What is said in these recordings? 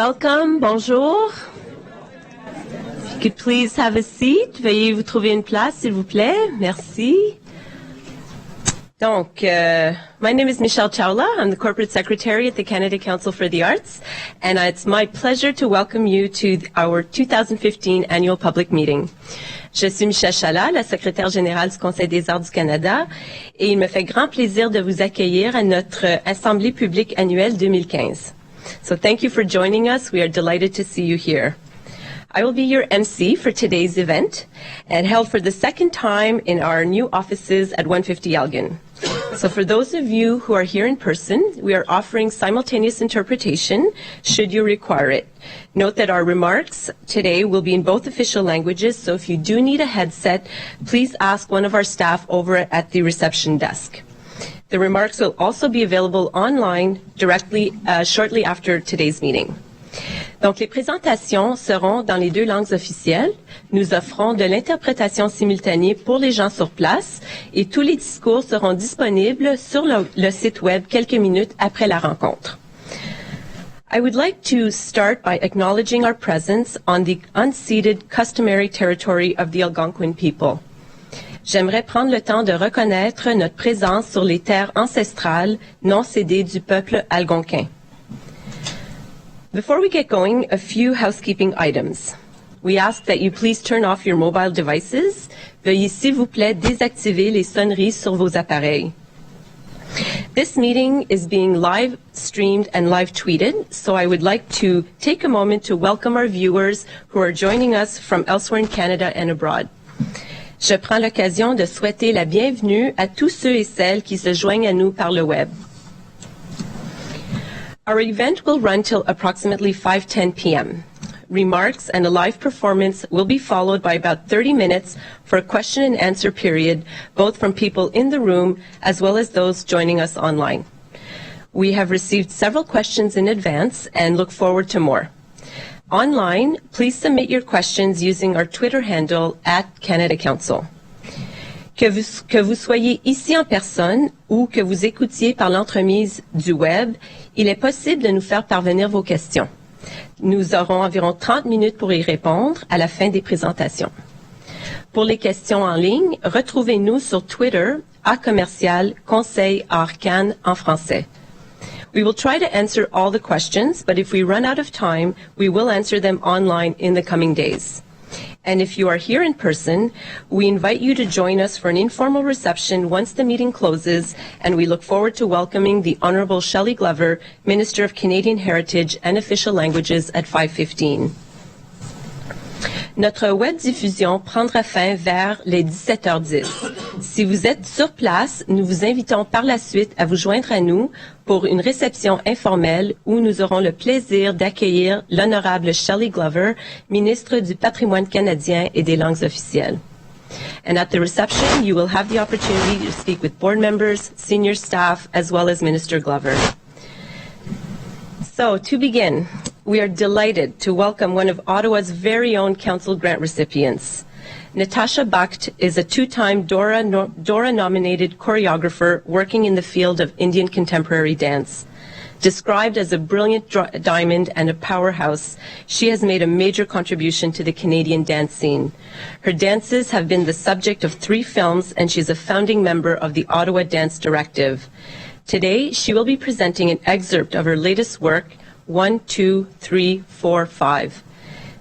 Welcome, bonjour. If you could please have a seat. Veuillez vous trouver une place, s'il vous plaît. Merci. Donc, my name is Michelle Chawla. I'm the Corporate Secretary at the Canada Council for the Arts, and it's my pleasure to welcome you to our 2015 annual public meeting. Je suis Michelle Chawla, la secrétaire générale du Conseil des arts du Canada, et il me fait grand plaisir de vous accueillir à notre Assemblée publique annuelle 2015. So thank you for joining us. We are delighted to see you here. I will be your MC for today's event, and held for the second time in our new offices at 150 Elgin. So for those of you who are here in person, we are offering simultaneous interpretation should you require it. Note that our remarks today will be in both official languages, so if you do need a headset, please ask one of our staff over at the reception desk. The remarks will also be available online directly shortly after today's meeting. Donc, les présentations seront dans les deux langues officielles. Nous offrons de l'interprétation simultanée pour les gens sur place et tous les discours seront disponibles sur le site web quelques minutes après la rencontre. I would like to start by acknowledging our presence on the unceded customary territory of the Algonquin people. J'aimerais prendre le temps de reconnaître notre présence sur les terres ancestrales non cédées du peuple algonquin. Before we get going, a few housekeeping items. We ask that you please turn off your mobile devices. Veuillez s'il vous plaît désactiver les sonneries sur vos appareils. This meeting is being live streamed and live tweeted, so I would like to take a moment to welcome our viewers who are joining us from elsewhere in Canada and abroad. Je prends l'occasion de souhaiter la bienvenue à tous ceux et celles qui se joignent à nous par le web. Our event will run till approximately 5:10 p.m. Remarks and a live performance will be followed by about 30 minutes for a question and answer period, both from people in the room as well as those joining us online. We have received several questions in advance and look forward to more. Online, please submit your questions using our Twitter handle @Canada Council. Que vous soyez ici en personne ou que vous écoutiez par l'entremise du web, il est possible de nous faire parvenir vos questions. Nous aurons environ 30 minutes pour y répondre à la fin des présentations. Pour les questions en ligne, retrouvez-nous sur Twitter @Conseil Arcan en français. We will try to answer all the questions, but if we run out of time, we will answer them online in the coming days. And if you are here in person, we invite you to join us for an informal reception once the meeting closes, and we look forward to welcoming the Honourable Shelley Glover, Minister of Canadian Heritage and Official Languages at 5:15. Notre web diffusion prendra fin vers les 17h10. Si vous êtes sur place, nous vous invitons par la suite à vous joindre à nous pour une réception informelle où nous aurons le plaisir d'accueillir l'honorable Shelley Glover, ministre du Patrimoine canadien et des langues officielles. And at the reception, you will have the opportunity to speak with board members, senior staff, as well as Minister Glover. So, to begin, we are delighted to welcome one of Ottawa's very own Council Grant recipients. Natasha Bakht is a two-time Dora-nominated choreographer working in the field of Indian contemporary dance. Described as a brilliant diamond and a powerhouse, she has made a major contribution to the Canadian dance scene. Her dances have been the subject of 3 films, and she is a founding member of the Ottawa Dance Directive. Today, she will be presenting an excerpt of her latest work, 1, 2, 3, 4, 5.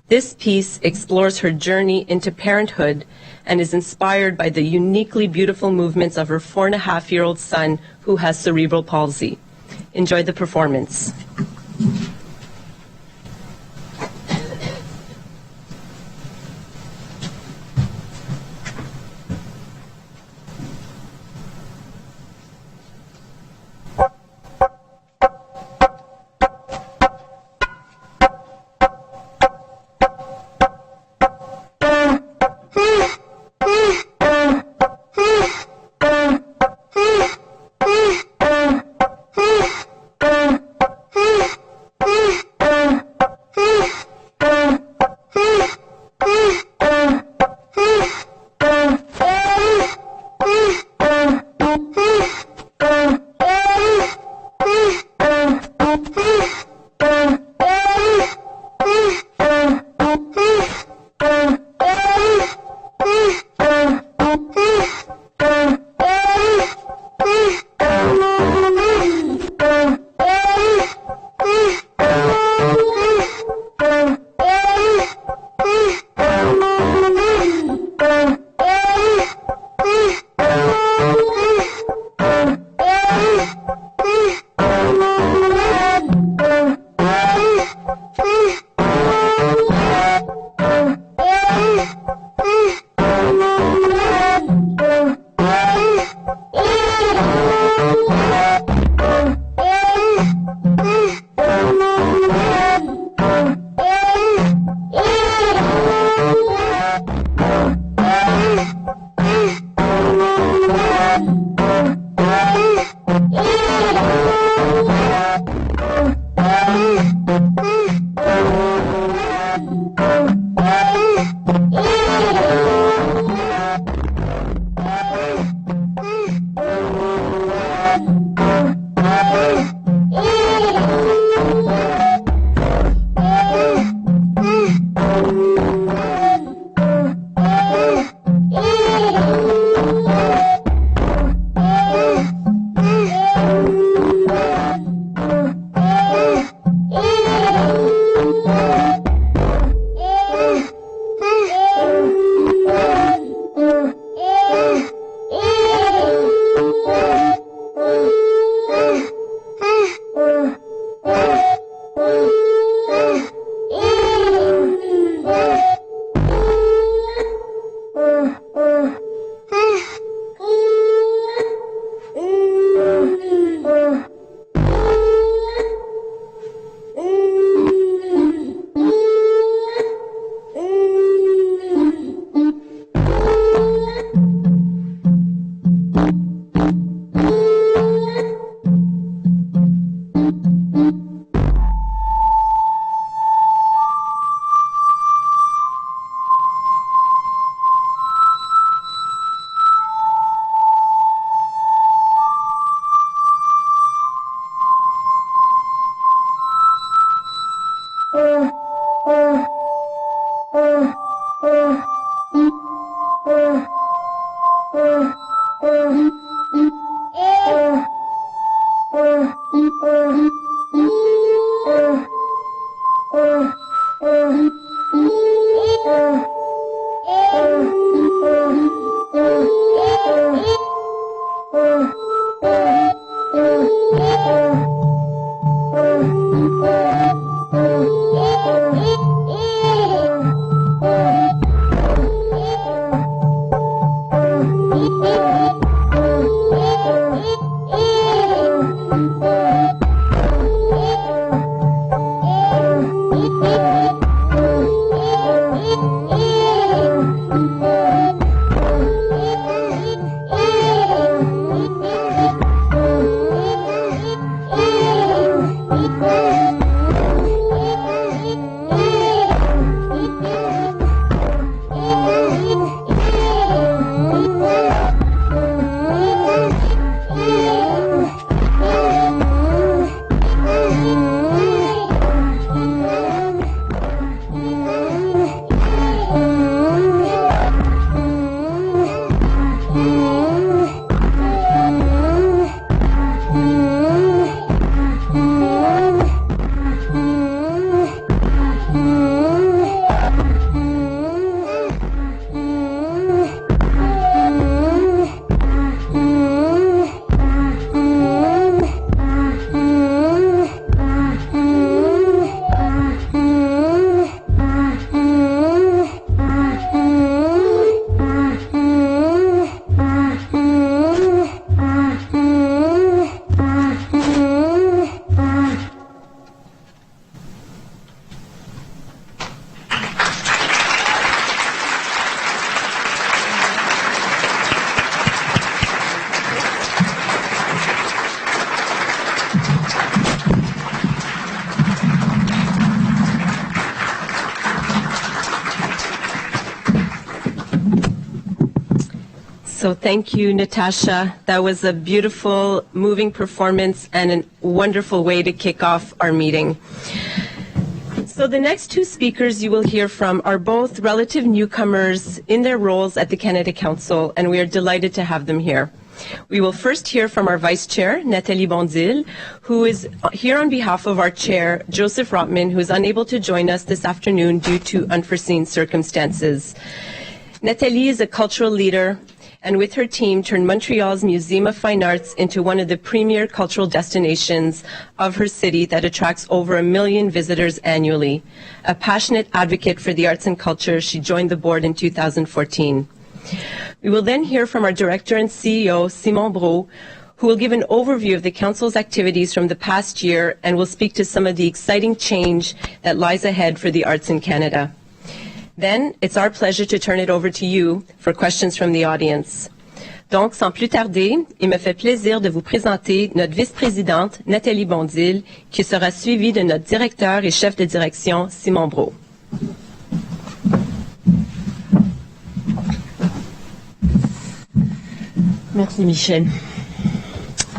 This piece explores her journey into parenthood and is inspired by the uniquely beautiful movements of her 4.5-year-old son who has cerebral palsy. Enjoy the performance. So thank you, Natasha. That was a beautiful, moving performance and a wonderful way to kick off our meeting. So the next two speakers you will hear from are both relative newcomers in their roles at the Canada Council, and we are delighted to have them here. We will first hear from our Vice Chair, Nathalie Bondil, who is here on behalf of our Chair, Joseph Rotman, who is unable to join us this afternoon due to unforeseen circumstances. Nathalie is a cultural leader, and with her team turned Montreal's Museum of Fine Arts into one of the premier cultural destinations of her city that attracts over 1 million visitors annually. A passionate advocate for the arts and culture, she joined the board in 2014. We will then hear from our Director and CEO, Simon Brault, who will give an overview of the Council's activities from the past year and will speak to some of the exciting change that lies ahead for the arts in Canada. Then, it's our pleasure to turn it over to you for questions from the audience. Donc, sans plus tarder, il me fait plaisir de vous présenter notre vice-présidente, Nathalie Bondil, qui sera suivie de notre directeur et chef de direction, Simon Brault. Merci Michel.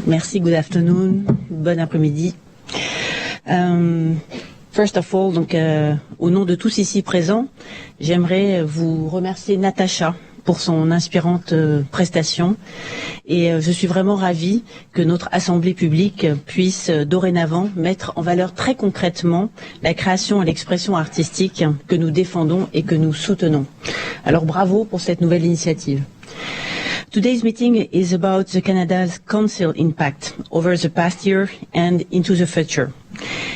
Merci, good afternoon, bon après-midi. First of all, donc, au nom de tous ici présents, j'aimerais vous remercier Natacha pour son inspirante prestation et je suis vraiment ravie que notre Assemblée publique puisse dorénavant mettre en valeur très concrètement la création et l'expression artistique que nous défendons et que nous soutenons. Alors bravo pour cette nouvelle initiative. Today's meeting is about the Canada's Council impact over the past year and into the future.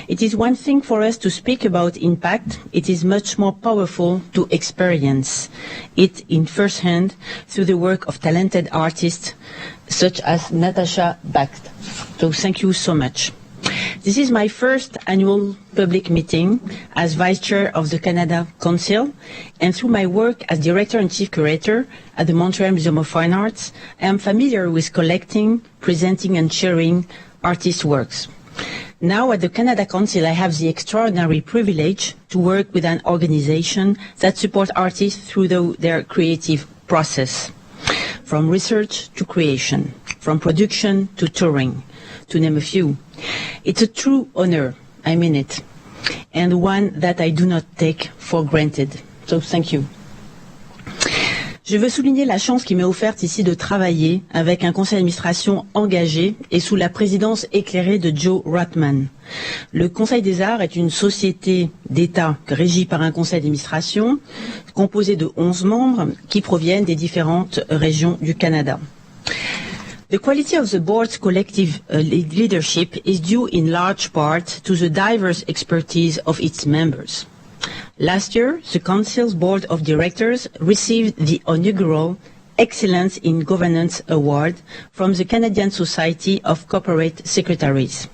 It is one thing for us to speak about impact. It is much more powerful to experience it in first hand through the work of talented artists such as Natasha Bacht. So thank you so much. This is my first annual public meeting as Vice Chair of the Canada Council, and through my work as Director and Chief Curator at the Montreal Museum of Fine Arts, I am familiar with collecting, presenting and sharing artist works. Now at the Canada Council, I have the extraordinary privilege to work with an organization that supports artists through their creative process, from research to creation, from production to touring, to name a few. It's a true honor, I mean it, and one that I do not take for granted. So thank you. Je veux souligner la chance qui m'est offerte ici de travailler avec un conseil d'administration engagé et sous la présidence éclairée de Joe Rotman. Le Conseil des arts est une société d'État régie par un conseil d'administration composé de 11 membres qui proviennent des différentes régions du Canada. The quality of the board's collective leadership is due in large part to the diverse expertise of its members. Last year, the Council's Board of Directors received the inaugural Excellence in Governance Award from the Canadian Society of Corporate Secretaries.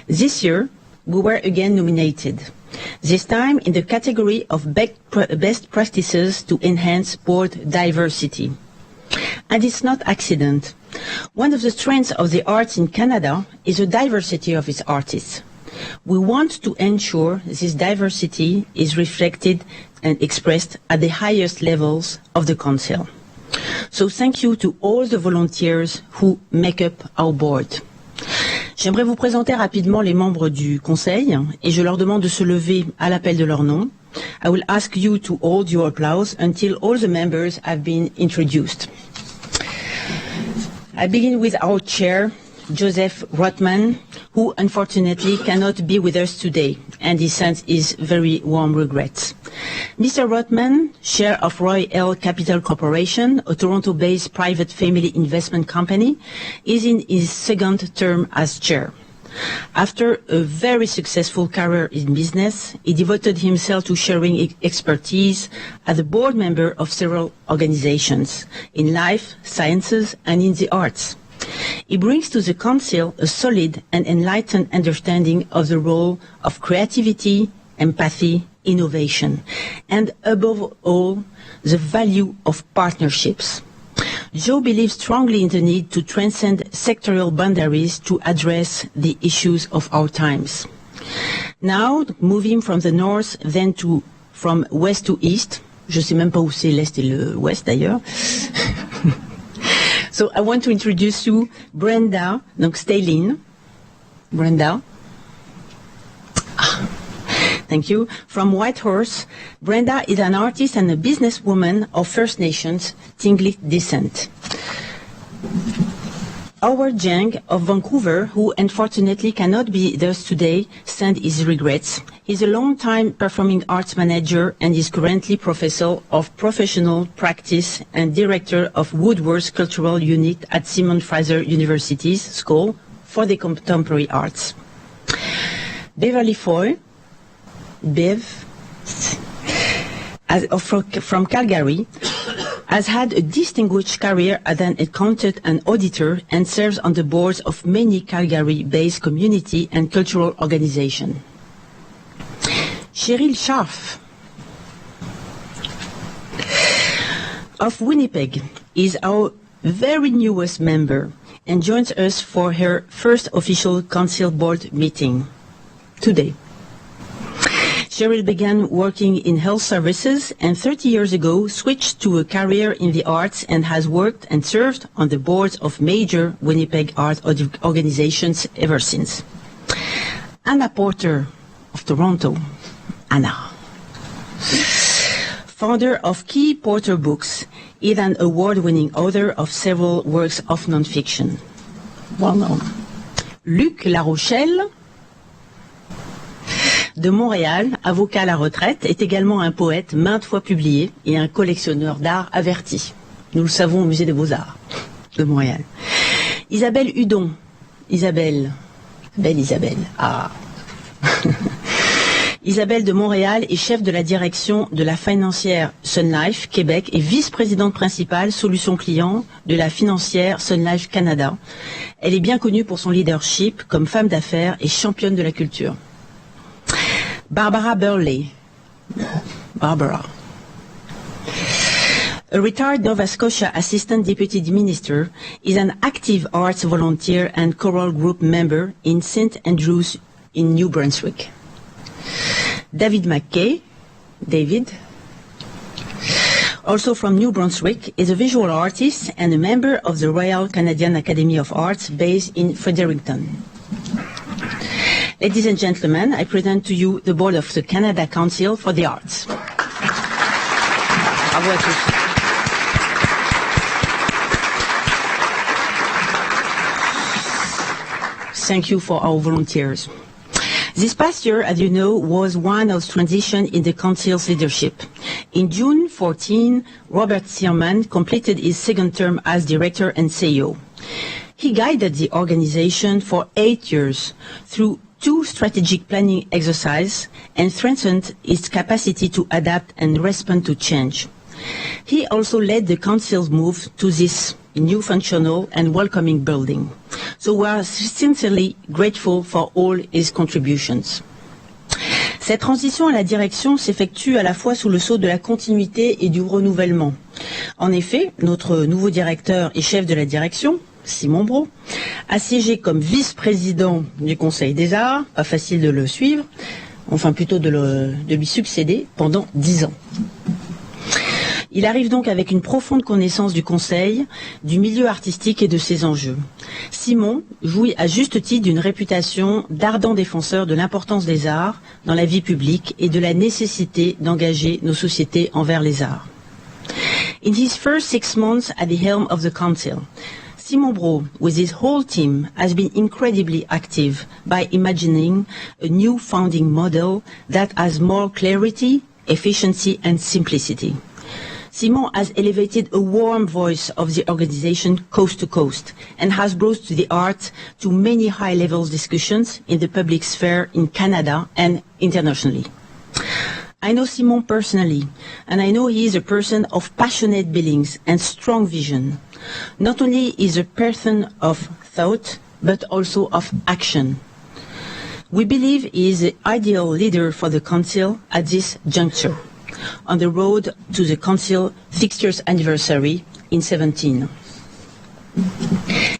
This year, we were again nominated, this time in the category of best practices to enhance board diversity. And it's not accident. One of the strengths of the arts in Canada is the diversity of its artists. We want to ensure this diversity is reflected and expressed at the highest levels of the Council. So thank you to all the volunteers who make up our board. J'aimerais vous présenter rapidement les membres du Conseil et je leur demande de se lever à l'appel de leur nom. I will ask you to hold your applause until all the members have been introduced. I begin with our chair, Joseph Rotman, who unfortunately cannot be with us today, and he sends his very warm regrets. Mr. Rotman, chair of Royal Capital Corporation, a Toronto-based private family investment company, is in his second term as chair. After a very successful career in business, he devoted himself to sharing expertise as a board member of several organizations in life, sciences, and in the arts. He brings to the Council a solid and enlightened understanding of the role of creativity, empathy, innovation, and above all, the value of partnerships. Joe believes strongly in the need to transcend sectorial boundaries to address the issues of our times. Now, moving from the north, then from west to east. Je sais même pas où c'est l'est et l'ouest d'ailleurs. So I want to introduce you Brenda, donc Staline. Brenda. Thank you. From Whitehorse, Brenda is an artist and a businesswoman of First Nations Tlingit descent. Howard Jang of Vancouver, who unfortunately cannot be with us today, sends his regrets. He's a long-time performing arts manager and is currently professor of professional practice and director of Woodworth Cultural Unit at Simon Fraser University's School for the Contemporary Arts. Beverly Foy, Bev, from Calgary, has had a distinguished career as an accountant and auditor and serves on the boards of many Calgary-based community and cultural organizations. Cheryl Scharf of Winnipeg is our very newest member and joins us for her first official Council Board meeting today. Cheryl began working in health services and 30 years ago switched to a career in the arts and has worked and served on the boards of major Winnipeg art organizations ever since. Anna Porter of Toronto. Anna. Founder of Key Porter Books, is an award-winning author of several works of non-fiction. Well known. Luc Larochelle, de Montréal, avocat à la retraite, est également un poète maintes fois publié et un collectionneur d'art averti. Nous le savons au Musée des Beaux-Arts de Montréal. Isabelle Hudon. Isabelle. Ah. Isabelle de Montréal est chef de la direction de la financière Sun Life Québec et vice-présidente principale solution client de la financière Sun Life Canada. Elle est bien connue pour son leadership comme femme d'affaires et championne de la culture. Barbara Burley. Barbara. A retired Nova Scotia Assistant Deputy Minister, is an active arts volunteer and choral group member in St. Andrews in New Brunswick. David McKay, David, also from New Brunswick, is a visual artist and a member of the Royal Canadian Academy of Arts based in Fredericton. Ladies and gentlemen, I present to you the board of the Canada Council for the Arts. Bravo à tous. Thank you for our volunteers. This past year, as you know, was one of transition in the Council's leadership. In June 14, Robert Searman completed his second term as Director and CEO. He guided the organization for 8 years through 2 strategic planning exercises and strengthened its capacity to adapt and respond to change. He also led the Council's move to this new functional and welcoming building. So we are sincerely grateful for all his contributions. Cette transition à la direction s'effectue à la fois sous le sceau de la continuité et du renouvellement. En effet, notre nouveau directeur et chef de la direction, Simon Brault, a siégé comme vice-président du Conseil des Arts, pas facile de le suivre, enfin plutôt de lui succéder pendant 10 ans. Il arrive donc avec une profonde connaissance du Conseil, du milieu artistique et de ses enjeux. Simon jouit à juste titre d'une réputation d'ardent défenseur de l'importance des arts dans la vie publique et de la nécessité d'engager nos sociétés envers les arts. In his first 6 months at the helm of the Council, Simon Brault, with his whole team, has been incredibly active by imagining a new founding model that has more clarity, efficiency and simplicity. Simon has elevated a warm voice of the organization coast to coast and has brought the art to many high-level discussions in the public sphere in Canada and internationally. I know Simon personally, and I know he is a person of passionate beliefs and strong vision. Not only is he a person of thought, but also of action. We believe he is the ideal leader for the Council at this juncture, on the road to the Council 60th anniversary in 2017.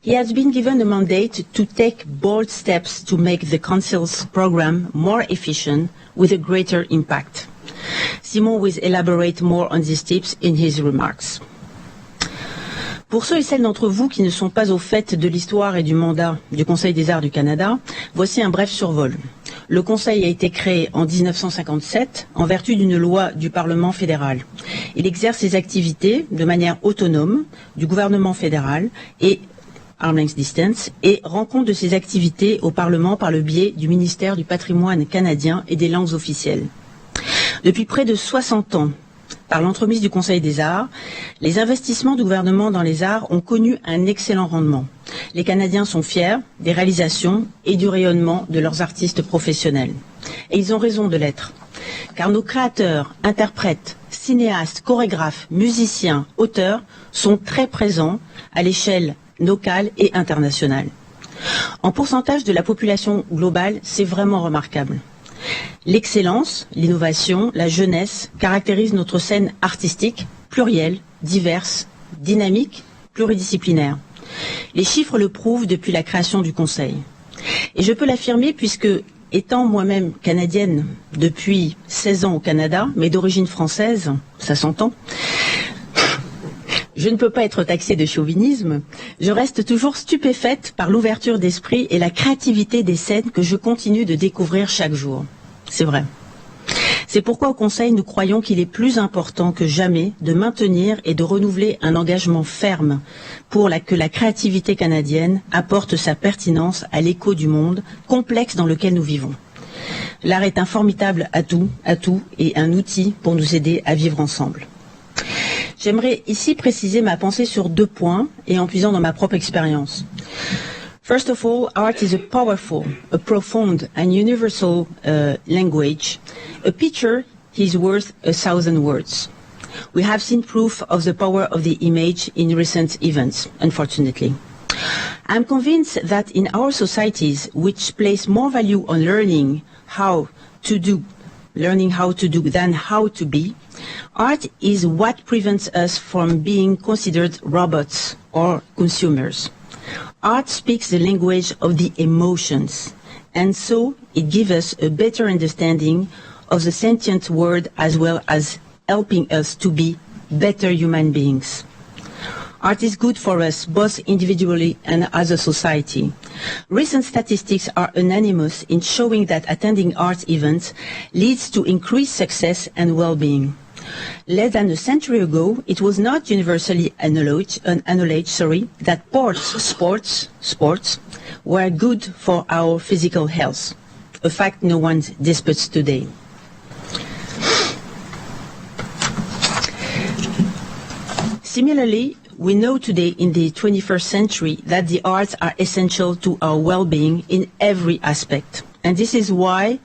He has been given a mandate to take bold steps to make the Council's program more efficient with a greater impact. Simon will elaborate more on these tips in his remarks. Pour ceux et celles d'entre vous qui ne sont pas au fait de l'histoire et du mandat du Conseil des Arts du Canada, voici un bref survol. Le Conseil a été créé en 1957 en vertu d'une loi du Parlement fédéral. Il exerce ses activités de manière autonome du gouvernement fédéral et arm's length distance et rend compte de ses activités au Parlement par le biais du ministère du Patrimoine canadien et des langues officielles. Depuis près de 60 ans, par l'entremise du Conseil des Arts, les investissements du gouvernement dans les arts ont connu un excellent rendement. Les Canadiens sont fiers des réalisations et du rayonnement de leurs artistes professionnels. Et ils ont raison de l'être. Car nos créateurs, interprètes, cinéastes, chorégraphes, musiciens, auteurs sont très présents à l'échelle locale et internationale. En pourcentage de la population globale, c'est vraiment remarquable. L'excellence, l'innovation, la jeunesse caractérisent notre scène artistique, plurielle, diverse, dynamique, pluridisciplinaire. Les chiffres le prouvent depuis la création du Conseil. Et je peux l'affirmer puisque, étant moi-même canadienne depuis 16 ans au Canada, mais d'origine française, ça s'entend, je ne peux pas être taxée de chauvinisme, je reste toujours stupéfaite par l'ouverture d'esprit et la créativité des scènes que je continue de découvrir chaque jour. C'est vrai. C'est pourquoi au Conseil, nous croyons qu'il est plus important que jamais de maintenir et de renouveler un engagement ferme pour que la créativité canadienne apporte sa pertinence à l'écho du monde complexe dans lequel nous vivons. L'art est un formidable atout et un outil pour nous aider à vivre ensemble. J'aimerais ici préciser ma pensée sur 2 points et en puisant dans ma propre expérience. First of all, art is a powerful, a profound and universal language. A picture is worth 1,000 words. We have seen proof of the power of the image in recent events, unfortunately. I'm convinced that in our societies, which place more value on learning how to do than how to be, art is what prevents us from being considered robots or consumers. Art speaks the language of the emotions, and so it gives us a better understanding of the sentient world as well as helping us to be better human beings. Art is good for us, both individually and as a society. Recent statistics are unanimous in showing that attending art events leads to increased success and well-being. Less than a century ago, it was not universally acknowledged that sports were good for our physical health, a fact no one disputes today. Similarly, we know today in the 21st century that the arts are essential to our well-being in every aspect. And this is why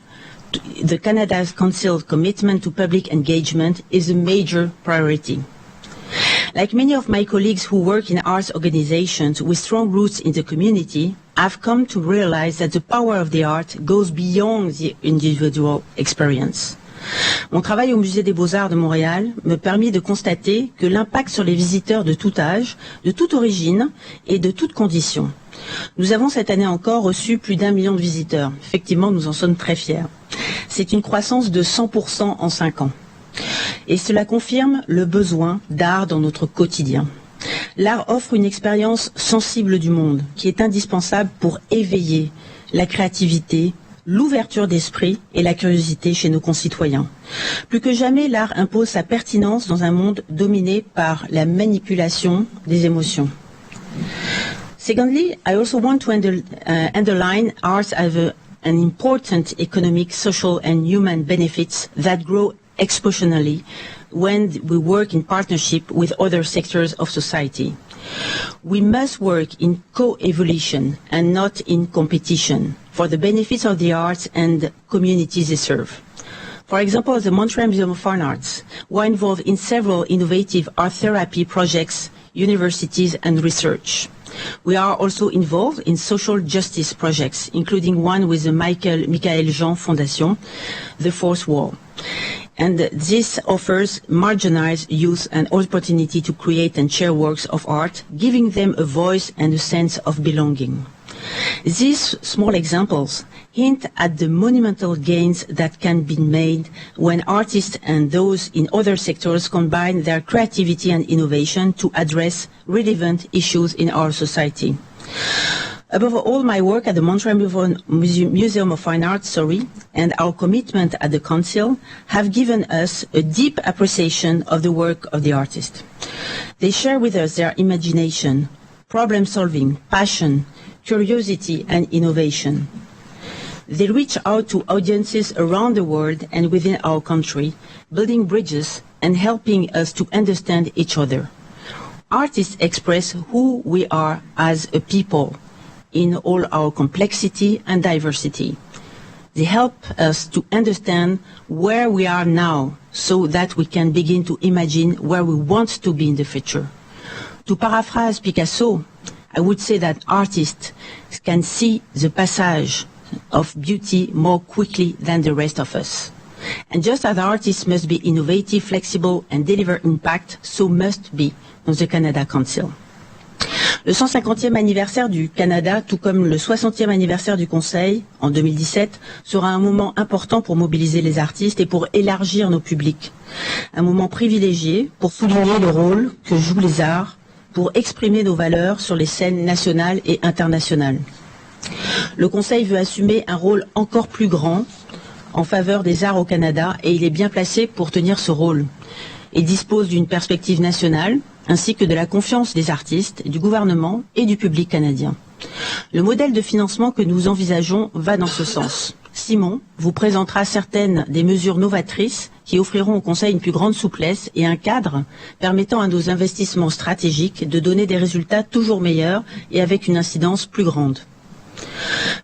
the Canada Council's commitment to public engagement is a major priority. Like many of my colleagues who work in arts organizations with strong roots in the community, I've come to realize that the power of the art goes beyond the individual experience. Mon travail au Musée des Beaux-Arts de Montréal me permet de constater que l'impact sur les visiteurs de tout âge, de toute origine et de toutes conditions. Nous avons cette année encore reçu plus d'1 million de visiteurs. Effectivement, nous en sommes très fiers. C'est une croissance de 100% en 5 ans. Et cela confirme le besoin d'art dans notre quotidien. L'art offre une expérience sensible du monde qui est indispensable pour éveiller la créativité, l'ouverture d'esprit et la curiosité chez nos concitoyens. Plus que jamais, l'art impose sa pertinence dans un monde dominé par la manipulation des émotions. Secondly, I also want to underline arts as an important economic, social and human benefits that grow exponentially when we work in partnership with other sectors of society. We must work in co-evolution and not in competition for the benefits of the arts and the communities they serve. For example, the Montreal Museum of Fine Arts were involved in several innovative art therapy projects, universities and research. We are also involved in social justice projects, including one with the Michael Jean Foundation, The Fourth Wall. And this offers marginalized youth an opportunity to create and share works of art, giving them a voice and a sense of belonging. These small examples hint at the monumental gains that can be made when artists and those in other sectors combine their creativity and innovation to address relevant issues in our society. Above all, my work at the Montreal Museum of Fine Arts, and our commitment at the Council have given us a deep appreciation of the work of the artist. They share with us their imagination, problem-solving, passion, curiosity and innovation. They reach out to audiences around the world and within our country, building bridges and helping us to understand each other. Artists express who we are as a people in all our complexity and diversity. They help us to understand where we are now so that we can begin to imagine where we want to be in the future. To paraphrase Picasso, I would say that artists can see the passage of beauty more quickly than the rest of us. And just as artists must be innovative, flexible, and deliver impact, so must be the Canada Council. Le 150e anniversaire du Canada, tout comme le 60e anniversaire du Conseil, en 2017, sera un moment important pour mobiliser les artistes et pour élargir nos publics. Un moment privilégié pour souligner le rôle que jouent les arts, pour exprimer nos valeurs sur les scènes nationales et internationales. Le Conseil veut assumer un rôle encore plus grand en faveur des arts au Canada et il est bien placé pour tenir ce rôle. Il dispose d'une perspective nationale ainsi que de la confiance des artistes, du gouvernement et du public canadien. Le modèle de financement que nous envisageons va dans ce sens. Simon vous présentera certaines des mesures novatrices qui offriront au Conseil une plus grande souplesse et un cadre permettant à nos investissements stratégiques de donner des résultats toujours meilleurs et avec une incidence plus grande.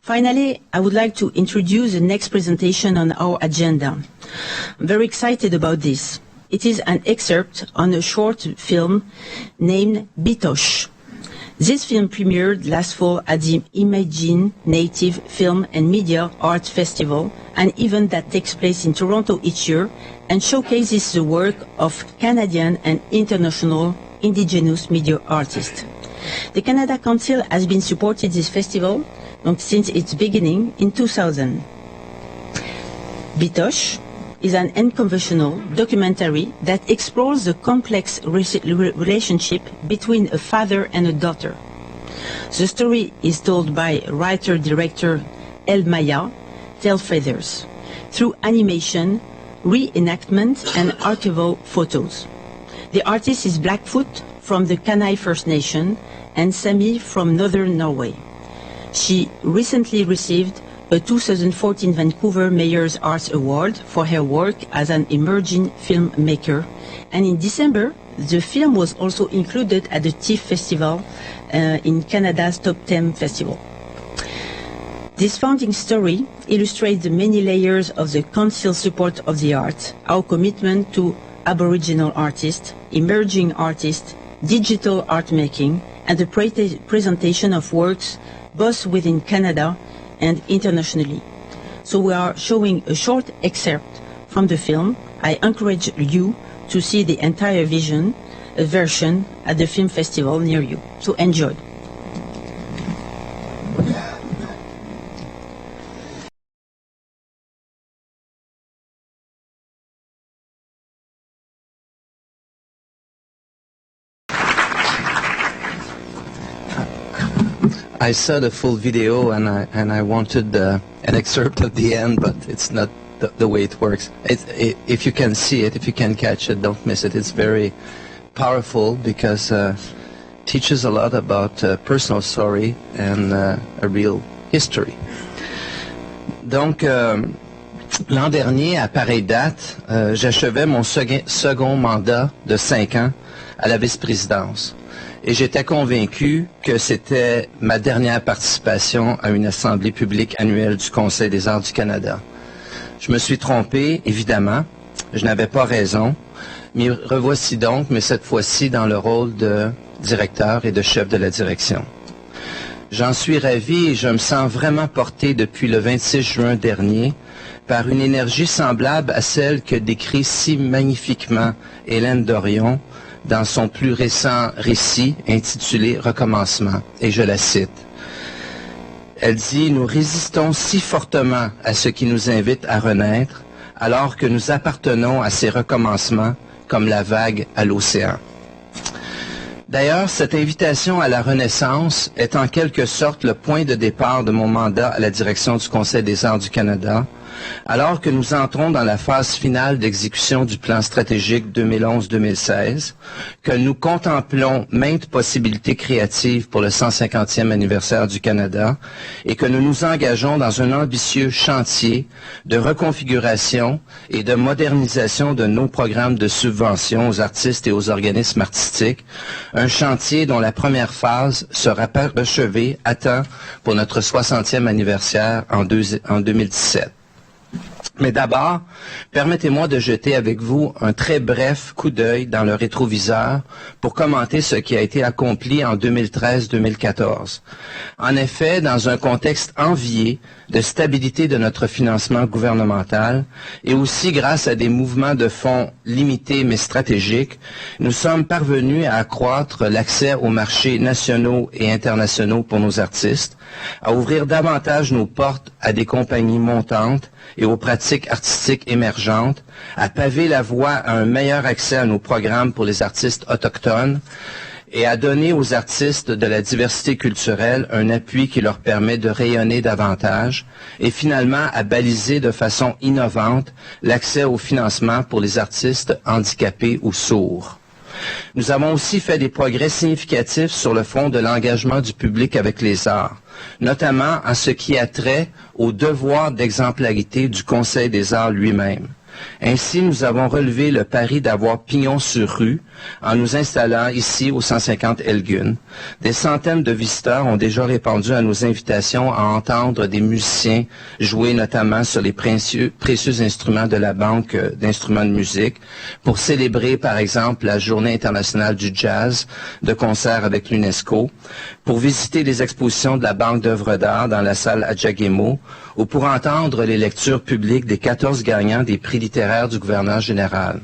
Finally, I would like to introduce the next presentation on our agenda. I'm very excited about this. It is an excerpt on a short film named Bitosh. This film premiered last fall at the Imagine Native Film and Media Art Festival, an event that takes place in Toronto each year and showcases the work of Canadian and international indigenous media artists. The Canada Council has been supporting this festival since its beginning in 2000. Bitosh is an unconventional documentary that explores the complex relationship between a father and a daughter. The story is told by writer-director El Maya Telfeathers through animation, reenactment and archival photos. The artist is Blackfoot from the Kainai First Nation and Sami from Northern Norway. She recently received a 2014 Vancouver Mayor's Arts Award for her work as an emerging filmmaker. And in December, the film was also included at the TIFF Festival in Canada's Top 10 Festival. This founding story illustrates the many layers of the Council's support of the arts, our commitment to Aboriginal artists, emerging artists, digital art making, and the presentation of works both within Canada and internationally. So we are showing a short excerpt from the film. I encourage you to see the entire version at the film festival near you. So enjoy. I saw the full video and I wanted an excerpt at the end, but it's not the way it works. If you can see it, if you can catch it, don't miss it. It's very powerful because it teaches a lot about personal story and a real history. Donc, l'an dernier, à pareille date, j'achevais mon second mandat de 5 ans à la vice-présidence. Et j'étais convaincu que c'était ma dernière participation à une assemblée publique annuelle du Conseil des arts du Canada. Je me suis trompé, évidemment. Je n'avais pas raison. Mais revoici donc, mais cette fois-ci dans le rôle de directeur et de chef de la direction. J'en suis ravi et je me sens vraiment porté depuis le 26 juin dernier par une énergie semblable à celle que décrit si magnifiquement Hélène Dorion dans son plus récent récit intitulé « Recommencement », et je la cite. Elle dit « Nous résistons si fortement à ce qui nous invite à renaître, alors que nous appartenons à ces recommencements comme la vague à l'océan. » D'ailleurs, cette invitation à la renaissance est en quelque sorte le point de départ de mon mandat à la direction du Conseil des arts du Canada, alors que nous entrons dans la phase finale d'exécution du plan stratégique 2011-2016, que nous contemplons maintes possibilités créatives pour le 150e anniversaire du Canada et que nous nous engageons dans un ambitieux chantier de reconfiguration et de modernisation de nos programmes de subvention aux artistes et aux organismes artistiques, un chantier dont la première phase sera achevée à temps pour notre 60e anniversaire en 2017. Mais d'abord, permettez-moi de jeter avec vous un très bref coup d'œil dans le rétroviseur pour commenter ce qui a été accompli en 2013-2014. En effet, dans un contexte envié de stabilité de notre financement gouvernemental et aussi grâce à des mouvements de fonds limités mais stratégiques, nous sommes parvenus à accroître l'accès aux marchés nationaux et internationaux pour nos artistes, à ouvrir davantage nos portes à des compagnies montantes et aux pratiques artistiques émergentes, à paver la voie à un meilleur accès à nos programmes pour les artistes autochtones et à donner aux artistes de la diversité culturelle un appui qui leur permet de rayonner davantage et finalement à baliser de façon innovante l'accès au financement pour les artistes handicapés ou sourds. Nous avons aussi fait des progrès significatifs sur le front de l'engagement du public avec les arts, notamment en ce qui a trait au devoir d'exemplarité du Conseil des arts lui-même. Ainsi, nous avons relevé le pari d'avoir pignon sur rue en nous installant ici au 150 Elgin. Des centaines de visiteurs ont déjà répondu à nos invitations à entendre des musiciens jouer notamment sur les précieux instruments de la Banque d'instruments de musique pour célébrer par exemple la Journée internationale du jazz de concert avec l'UNESCO, pour visiter les expositions de la Banque d'œuvres d'art dans la salle Adjagemo ou pour entendre les lectures publiques des 14 gagnants des prix littéraires du gouverneur général.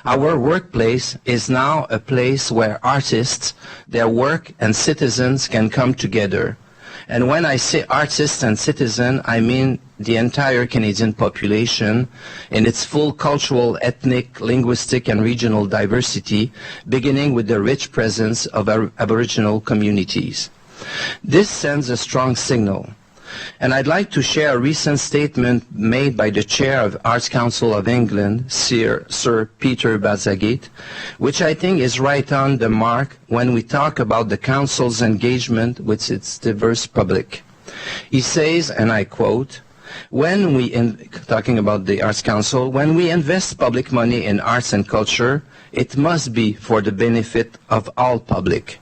Our workplace is now a place where artists, their work and citizens can come together. And when I say artists and citizens, I mean the entire Canadian population in its full cultural, ethnic, linguistic and regional diversity, beginning with the rich presence of our Aboriginal communities. This sends a strong signal. And I'd like to share a recent statement made by the Chair of Arts Council of England, Sir Peter Bazagate, which I think is right on the mark when we talk about the Council's engagement with its diverse public. He says, and I quote, talking about the Arts Council, when we invest public money in arts and culture, it must be for the benefit of all public.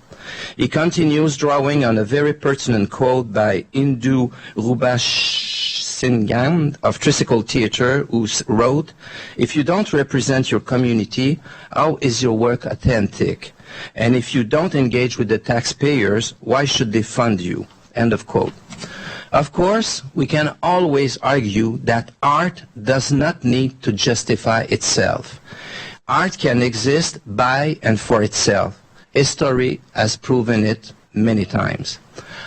He continues drawing on a very pertinent quote by Indu Rubasingam of Tricycle Theatre, who wrote, "If you don't represent your community, how is your work authentic? And if you don't engage with the taxpayers, why should they fund you?" End of quote. Of course, we can always argue that art does not need to justify itself. Art can exist by and for itself. History has proven it many times.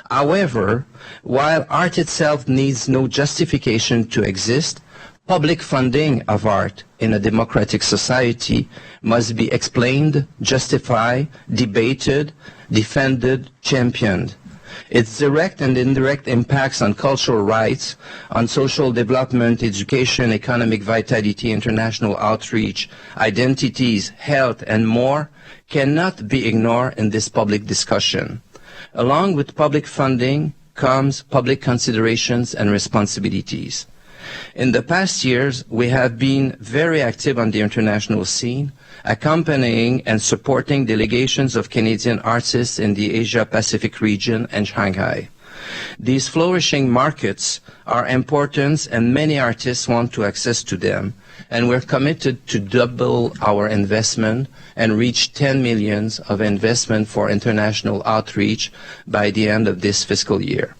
However, while art itself needs no justification to exist, public funding of art in a democratic society must be explained, justified, debated, defended, championed. Its direct and indirect impacts on cultural rights, on social development, education, economic vitality, international outreach, identities, health, and more cannot be ignored in this public discussion. Along with public funding comes public considerations and responsibilities. In the past years, we have been very active on the international scene, accompanying and supporting delegations of Canadian artists in the Asia-Pacific region and Shanghai. These flourishing markets are important and many artists want to access to them, and we're committed to double our investment and reach 10 million of investment for international outreach by the end of this fiscal year.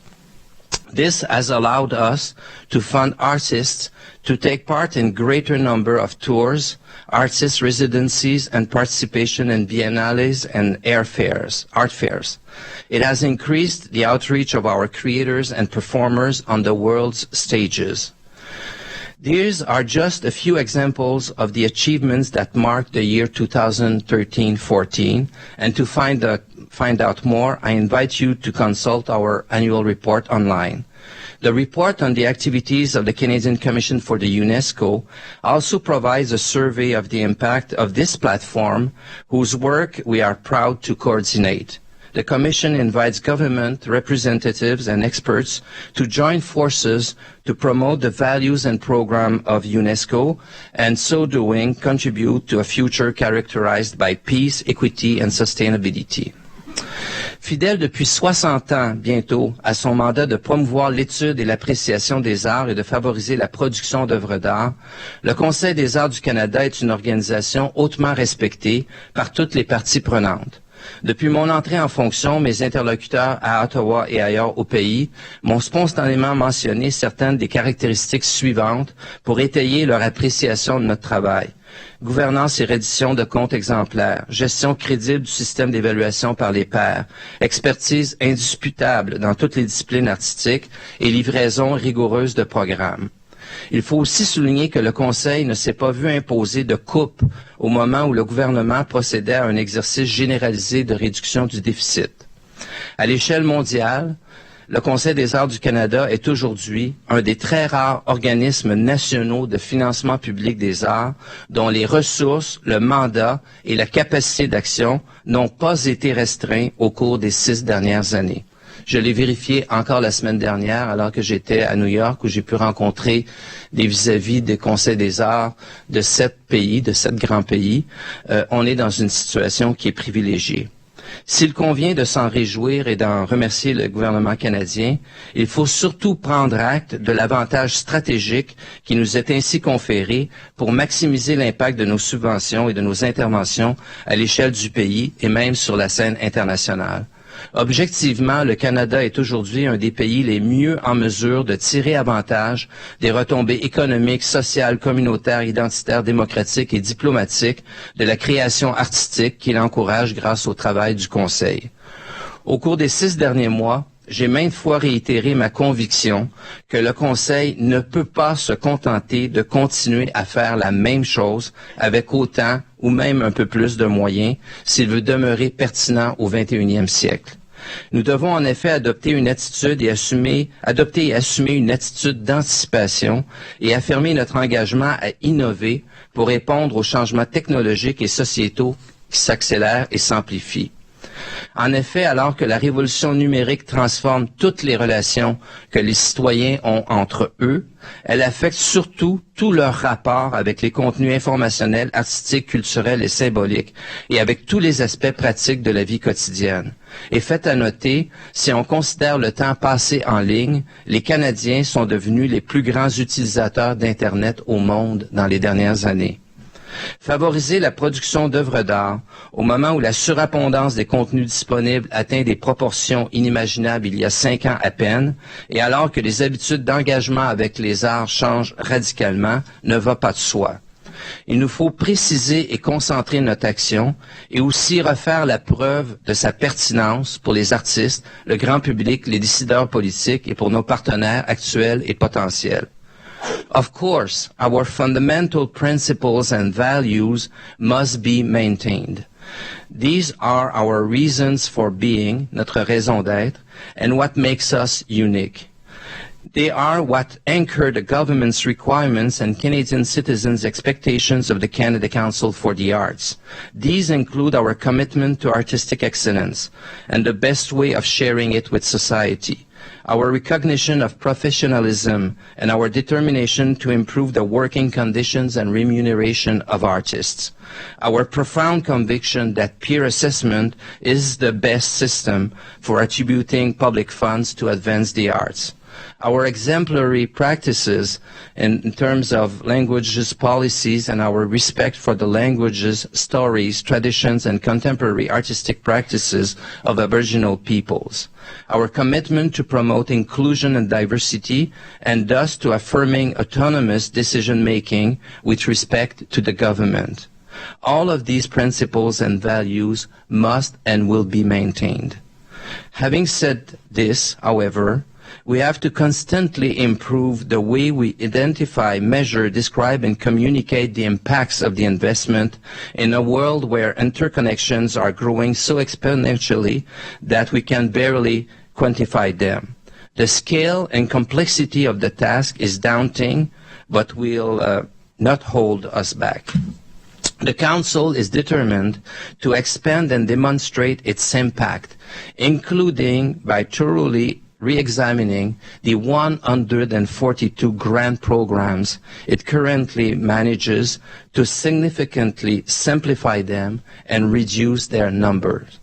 This has allowed us to fund artists to take part in greater number of tours, artist residencies, and participation in biennales and art fairs. It has increased the outreach of our creators and performers on the world's stages. These are just a few examples of the achievements that marked the year 2013-14, and to find out more, I invite you to consult our annual report online. The report on the activities of the Canadian Commission for the UNESCO also provides a survey of the impact of this platform, whose work we are proud to coordinate. The Commission invites government representatives and experts to join forces to promote the values and program of UNESCO, and so doing contribute to a future characterized by peace, equity, and sustainability. Fidèle depuis 60 ans, bientôt, à son mandat de promouvoir l'étude et l'appréciation des arts et de favoriser la production d'œuvres d'art, le Conseil des arts du Canada est une organisation hautement respectée par toutes les parties prenantes. Depuis mon entrée en fonction, mes interlocuteurs à Ottawa et ailleurs au pays m'ont spontanément mentionné certaines des caractéristiques suivantes pour étayer leur appréciation de notre travail. Gouvernance et reddition de comptes exemplaires, gestion crédible du système d'évaluation par les pairs, expertise indisputable dans toutes les disciplines artistiques et livraison rigoureuse de programmes. Il faut aussi souligner que le Conseil ne s'est pas vu imposer de coupe au moment où le gouvernement procédait à un exercice généralisé de réduction du déficit. À l'échelle mondiale, le Conseil des arts du Canada est aujourd'hui un des très rares organismes nationaux de financement public des arts dont les ressources, le mandat et la capacité d'action n'ont pas été restreints au cours des 6 dernières années. Je l'ai vérifié encore la semaine dernière alors que j'étais à New York où j'ai pu rencontrer des vis-à-vis des conseils des arts de 7 pays, de 7 grands pays. On est dans une situation qui est privilégiée. S'il convient de s'en réjouir et d'en remercier le gouvernement canadien, il faut surtout prendre acte de l'avantage stratégique qui nous est ainsi conféré pour maximiser l'impact de nos subventions et de nos interventions à l'échelle du pays et même sur la scène internationale. Objectivement, le Canada est aujourd'hui un des pays les mieux en mesure de tirer avantage des retombées économiques, sociales, communautaires, identitaires, démocratiques et diplomatiques de la création artistique qu'il encourage grâce au travail du Conseil. Au cours des 6 derniers mois, j'ai maintes fois réitéré ma conviction que le Conseil ne peut pas se contenter de continuer à faire la même chose avec autant ou même un peu plus de moyens s'il veut demeurer pertinent au 21e siècle. Nous devons en effet adopter une attitude et assumer une attitude d'anticipation et affirmer notre engagement à innover pour répondre aux changements technologiques et sociétaux qui s'accélèrent et s'amplifient. En effet, alors que la révolution numérique transforme toutes les relations que les citoyens ont entre eux, elle affecte surtout tous leurs rapports avec les contenus informationnels, artistiques, culturels et symboliques, et avec tous les aspects pratiques de la vie quotidienne. Et fait à noter, si on considère le temps passé en ligne, les Canadiens sont devenus les plus grands utilisateurs d'Internet au monde dans les dernières années. Favoriser la production d'œuvres d'art au moment où la surabondance des contenus disponibles atteint des proportions inimaginables il y a 5 ans à peine, et alors que les habitudes d'engagement avec les arts changent radicalement, ne va pas de soi. Il nous faut préciser et concentrer notre action et aussi refaire la preuve de sa pertinence pour les artistes, le grand public, les décideurs politiques et pour nos partenaires actuels et potentiels. Of course, our fundamental principles and values must be maintained. These are our reasons for being, notre raison d'être, and what makes us unique. They are what anchor the government's requirements and Canadian citizens' expectations of the Canada Council for the Arts. These include our commitment to artistic excellence and the best way of sharing it with society, our recognition of professionalism, and our determination to improve the working conditions and remuneration of artists. Our profound conviction that peer assessment is the best system for attributing public funds to advance the arts. Our exemplary practices in terms of languages policies and our respect for the languages, stories, traditions, and contemporary artistic practices of Aboriginal peoples. Our commitment to promote inclusion and diversity, and thus to affirming autonomous decision-making with respect to the government. All of these principles and values must and will be maintained. Having said this, however, we have to constantly improve the way we identify, measure, describe, and communicate the impacts of the investment in a world where interconnections are growing so exponentially that we can barely quantify them. The scale and complexity of the task is daunting, but will not hold us back. The Council is determined to expand and demonstrate its impact, including by thoroughly re-examining the 142 grant programs it currently manages to significantly simplify them and reduce their numbers.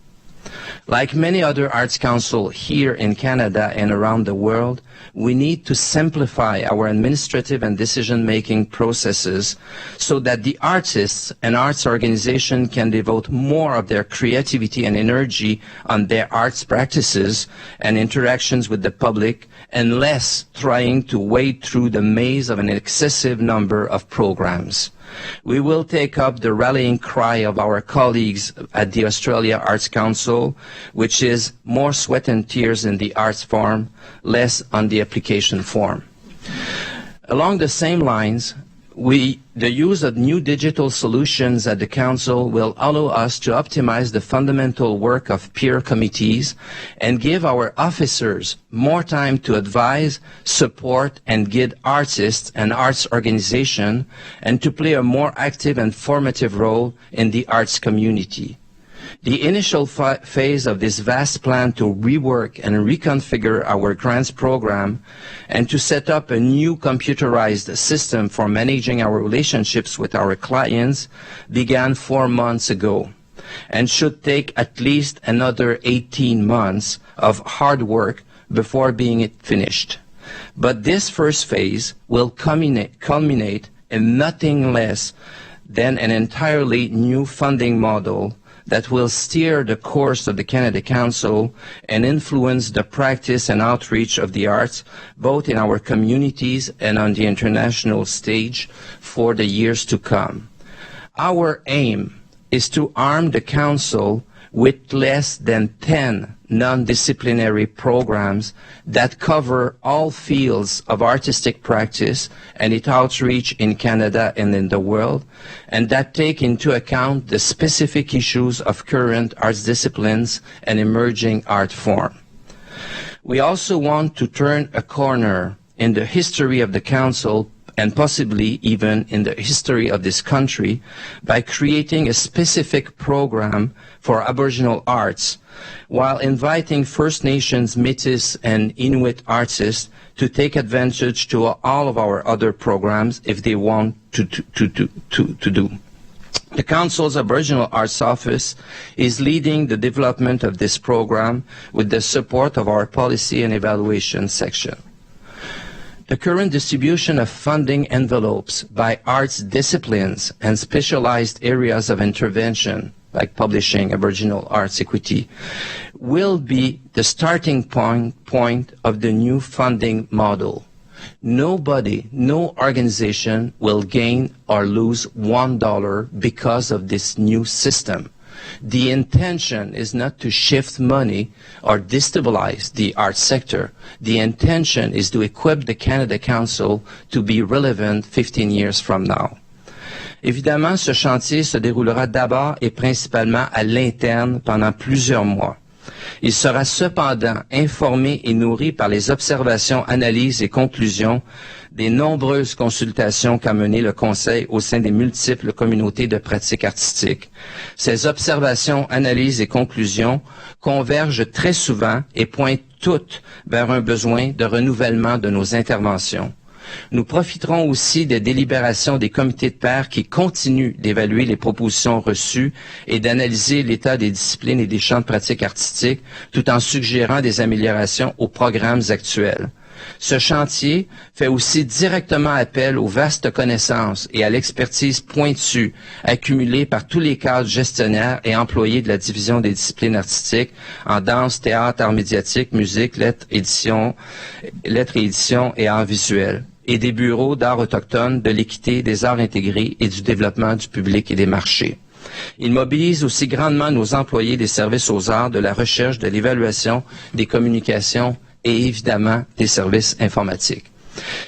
Like many other arts councils here in Canada and around the world, we need to simplify our administrative and decision-making processes so that the artists and arts organizations can devote more of their creativity and energy on their arts practices and interactions with the public, and less trying to wade through the maze of an excessive number of programs. We will take up the rallying cry of our colleagues at the Australia Arts Council, which is more sweat and tears in the arts form, less on the application form. Along the same lines, the use of new digital solutions at the Council will allow us to optimize the fundamental work of peer committees and give our officers more time to advise, support, and guide artists and arts organizations, and to play a more active and formative role in the arts community. The initial phase of this vast plan to rework and reconfigure our grants program and to set up a new computerized system for managing our relationships with our clients began 4 months ago and should take at least another 18 months of hard work before being finished. But this first phase will culminate in nothing less than an entirely new funding model that will steer the course of the Canada Council and influence the practice and outreach of the arts, both in our communities and on the international stage for the years to come. Our aim is to arm the Council with less than 10 non-disciplinary programs that cover all fields of artistic practice and its outreach in Canada and in the world, and that take into account the specific issues of current arts disciplines and emerging art form. We also want to turn a corner in the history of the Council and possibly even in the history of this country by creating a specific program for Aboriginal arts while inviting First Nations, Métis, and Inuit artists to take advantage to all of our other programs if they want to do. The Council's Aboriginal Arts Office is leading the development of this program with the support of our Policy and Evaluation section. The current distribution of funding envelopes by arts disciplines and specialized areas of intervention, like publishing, Aboriginal arts equity, will be the starting point of the new funding model. Nobody, no organization will gain or lose $1 because of this new system. The intention is not to shift money or destabilize the arts sector. The intention is to equip the Canada Council to be relevant 15 years from now. Évidemment, ce chantier se déroulera d'abord et principalement à l'interne pendant plusieurs mois. Il sera cependant informé et nourri par les observations, analyses et conclusions des nombreuses consultations qu'a menées le Conseil au sein des multiples communautés de pratique artistique. Ces observations, analyses et conclusions convergent très souvent et pointent toutes vers un besoin de renouvellement de nos interventions. Nous profiterons aussi des délibérations des comités de pairs qui continuent d'évaluer les propositions reçues et d'analyser l'état des disciplines et des champs de pratique artistique tout en suggérant des améliorations aux programmes actuels. Ce chantier fait aussi directement appel aux vastes connaissances et à l'expertise pointue accumulée par tous les cadres gestionnaires et employés de la division des disciplines artistiques en danse, théâtre, arts médiatiques, musique, lettres et éditions et arts visuels, et des bureaux d'art autochtones, de l'équité, des arts intégrés et du développement du public et des marchés. Il mobilise aussi grandement nos employés des services aux arts, de la recherche, de l'évaluation, des communications et évidemment des services informatiques.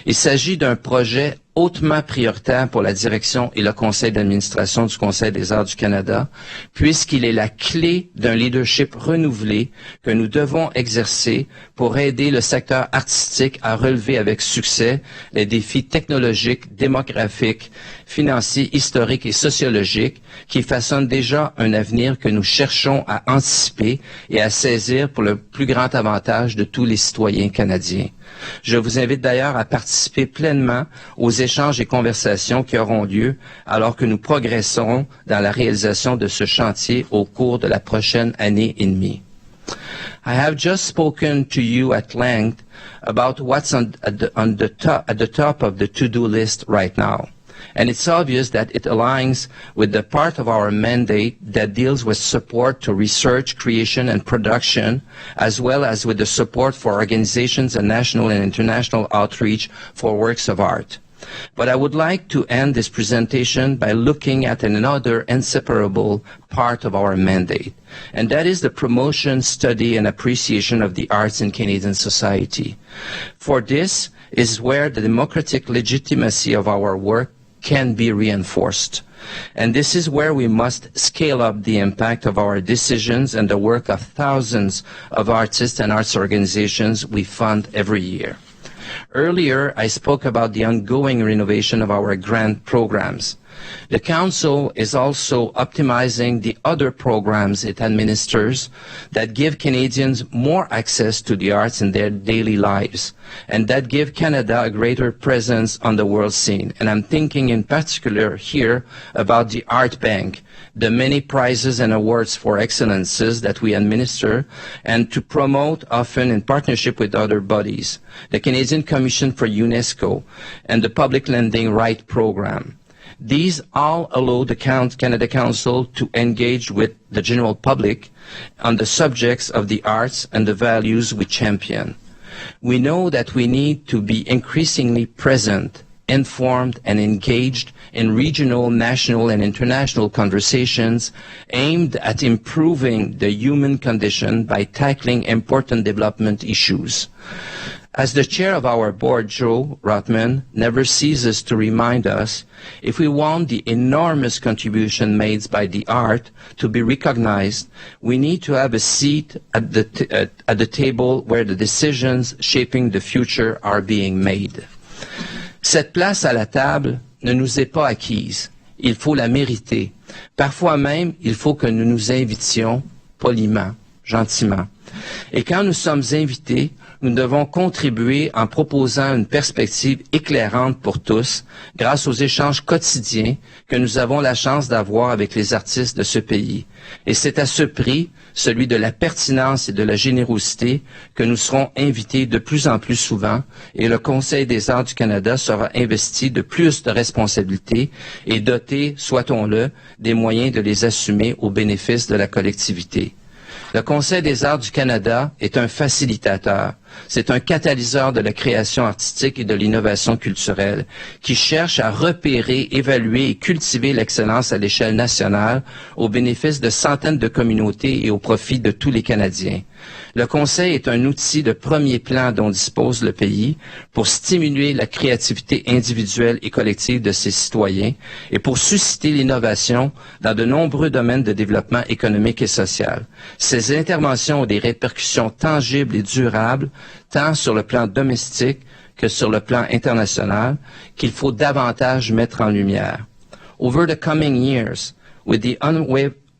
Il s'agit d'un projet hautement prioritaire pour la direction et le conseil d'administration du Conseil des arts du Canada, puisqu'il est la clé d'un leadership renouvelé que nous devons exercer pour aider le secteur artistique à relever avec succès les défis technologiques, démographiques, financiers, historiques et sociologiques qui façonnent déjà un avenir que nous cherchons à anticiper et à saisir pour le plus grand avantage de tous les citoyens canadiens. Je vous invite d'ailleurs à participer pleinement aux les échanges et conversations qui auront lieu alors que nous progressons dans la réalisation de ce chantier au cours de la prochaine année et demie. I have just spoken to you at length about what's at the top of the to-do list right now. And it's obvious that it aligns with the part of our mandate that deals with support to research, creation, and production, as well as with the support for organizations and national and international outreach for works of art. But I would like to end this presentation by looking at another inseparable part of our mandate, and that is the promotion, study, and appreciation of the arts in Canadian society. For this is where the democratic legitimacy of our work can be reinforced. And this is where we must scale up the impact of our decisions and the work of thousands of artists and arts organizations we fund every year. Earlier, I spoke about the ongoing renovation of our grant programs. The Council is also optimizing the other programs it administers that give Canadians more access to the arts in their daily lives and that give Canada a greater presence on the world scene. And I'm thinking in particular here about the Art Bank, the many prizes and awards for excellences that we administer, and to promote, often in partnership with other bodies, the Canadian Commission for UNESCO and the Public Lending Right Program. These all allow the Canada Council to engage with the general public on the subjects of the arts and the values we champion. We know that we need to be increasingly present, informed, and engaged in regional, national, and international conversations aimed at improving the human condition by tackling important development issues. As the chair of our board, Joe Rotman, never ceases to remind us, if we want the enormous contribution made by the art to be recognized, we need to have a seat at the table where the decisions shaping the future are being made. Cette place à la table ne nous est pas acquise. Il faut la mériter. Parfois même, il faut que nous nous invitions poliment, gentiment. Et quand nous sommes invités, nous devons contribuer en proposant une perspective éclairante pour tous grâce aux échanges quotidiens que nous avons la chance d'avoir avec les artistes de ce pays. Et c'est à ce prix, celui de la pertinence et de la générosité, que nous serons invités de plus en plus souvent et le Conseil des arts du Canada sera investi de plus de responsabilités et doté, souhaitons-le, des moyens de les assumer au bénéfice de la collectivité. Le Conseil des arts du Canada est un facilitateur. C'est un catalyseur de la création artistique et de l'innovation culturelle qui cherche à repérer, évaluer et cultiver l'excellence à l'échelle nationale au bénéfice de centaines de communautés et au profit de tous les Canadiens. Le Conseil est un outil de premier plan dont dispose le pays pour stimuler la créativité individuelle et collective de ses citoyens et pour susciter l'innovation dans de nombreux domaines de développement économique et social. Ces interventions ont des répercussions tangibles et durables tant sur le plan domestique que sur le plan international, qu'il faut davantage mettre en lumière. Over the coming years, with the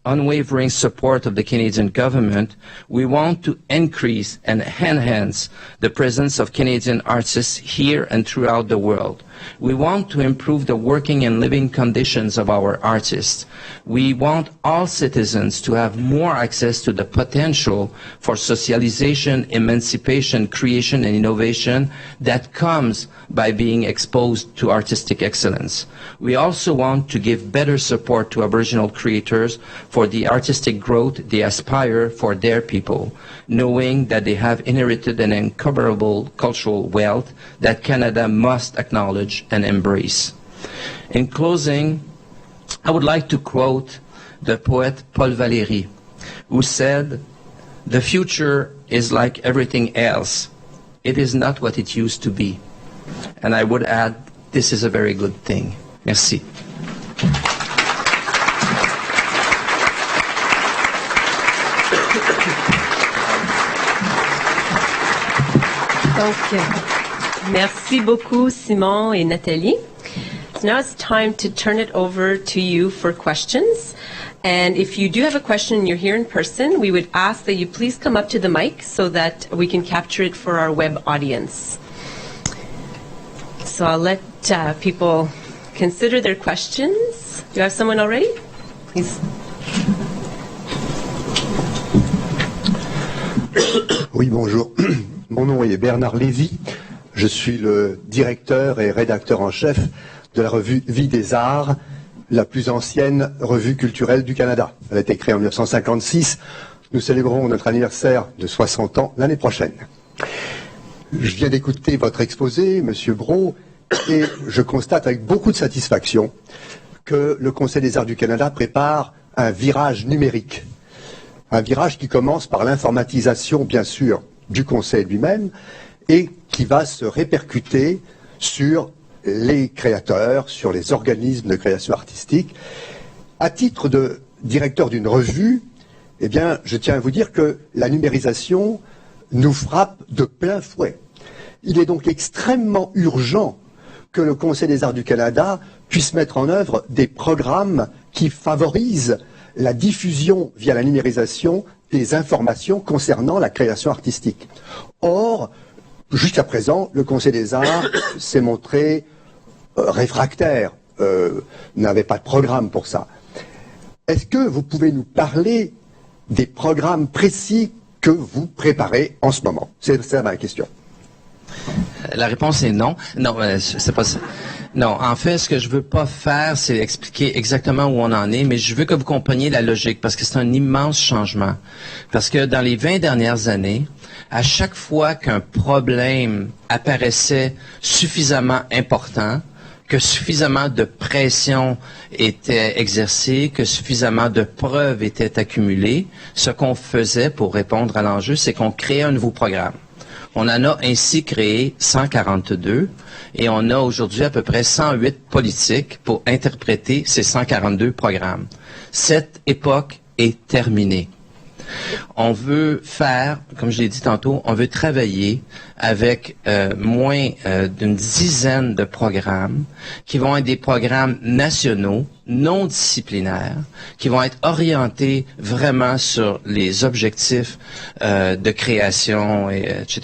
unwavering support of the Canadian government, we want to increase and enhance the presence of Canadian artists here and throughout the world. We want to improve the working and living conditions of our artists. We want all citizens to have more access to the potential for socialization, emancipation, creation, and innovation that comes by being exposed to artistic excellence. We also want to give better support to Aboriginal creators for the artistic growth they aspire for their people, knowing that they have inherited an incomparable cultural wealth that Canada must acknowledge and embrace. In closing, I would like to quote the poet Paul Valéry, who said, "The future is like everything else. It is not what it used to be." And I would add, this is a very good thing. Merci. Donc, merci beaucoup, Simon et Nathalie. So now it's time to turn it over to you for questions. And if you do have a question and you're here in person, we would ask that you please come up to the mic so that we can capture it for our web audience. So I'll let people consider their questions. You have someone already? Please. Oui, bonjour. Mon nom est Bernard Lévy. Je suis le directeur et rédacteur en chef de la revue Vie des Arts, la plus ancienne revue culturelle du Canada. Elle a été créée en 1956. Nous célébrons notre anniversaire de 60 ans l'année prochaine. Je viens d'écouter votre exposé, Monsieur Brault, et je constate avec beaucoup de satisfaction que le Conseil des arts du Canada prépare un virage numérique. Un virage qui commence par l'informatisation, bien sûr, du Conseil lui-même, et qui va se répercuter sur les créateurs, sur les organismes de création artistique. À titre de directeur d'une revue, eh bien, je tiens à vous dire que la numérisation nous frappe de plein fouet. Il est donc extrêmement urgent que le Conseil des arts du Canada puisse mettre en œuvre des programmes qui favorisent la diffusion via la numérisation des informations concernant la création artistique. Or, jusqu'à présent, le Conseil des arts s'est montré réfractaire, n'avait pas de programme pour ça. Est-ce que vous pouvez nous parler des programmes précis que vous préparez en ce moment? C'est ça ma question. La réponse est non. Non, c'est pas ça. Non, en fait, ce que je veux pas faire, c'est expliquer exactement où on en est, mais je veux que vous compreniez la logique, parce que c'est un immense changement. Parce que dans les 20 dernières années, à chaque fois qu'un problème apparaissait suffisamment important, que suffisamment de pression était exercée, que suffisamment de preuves étaient accumulées, ce qu'on faisait pour répondre à l'enjeu, c'est qu'on créait un nouveau programme. On en a ainsi créé 142 et on a aujourd'hui à peu près 108 politiques pour interpréter ces 142 programmes. Cette époque est terminée. On veut faire, comme je l'ai dit tantôt, on veut travailler avec moins d'une dizaine de programmes qui vont être des programmes nationaux, non disciplinaires, qui vont être orientés vraiment sur les objectifs de création, etc.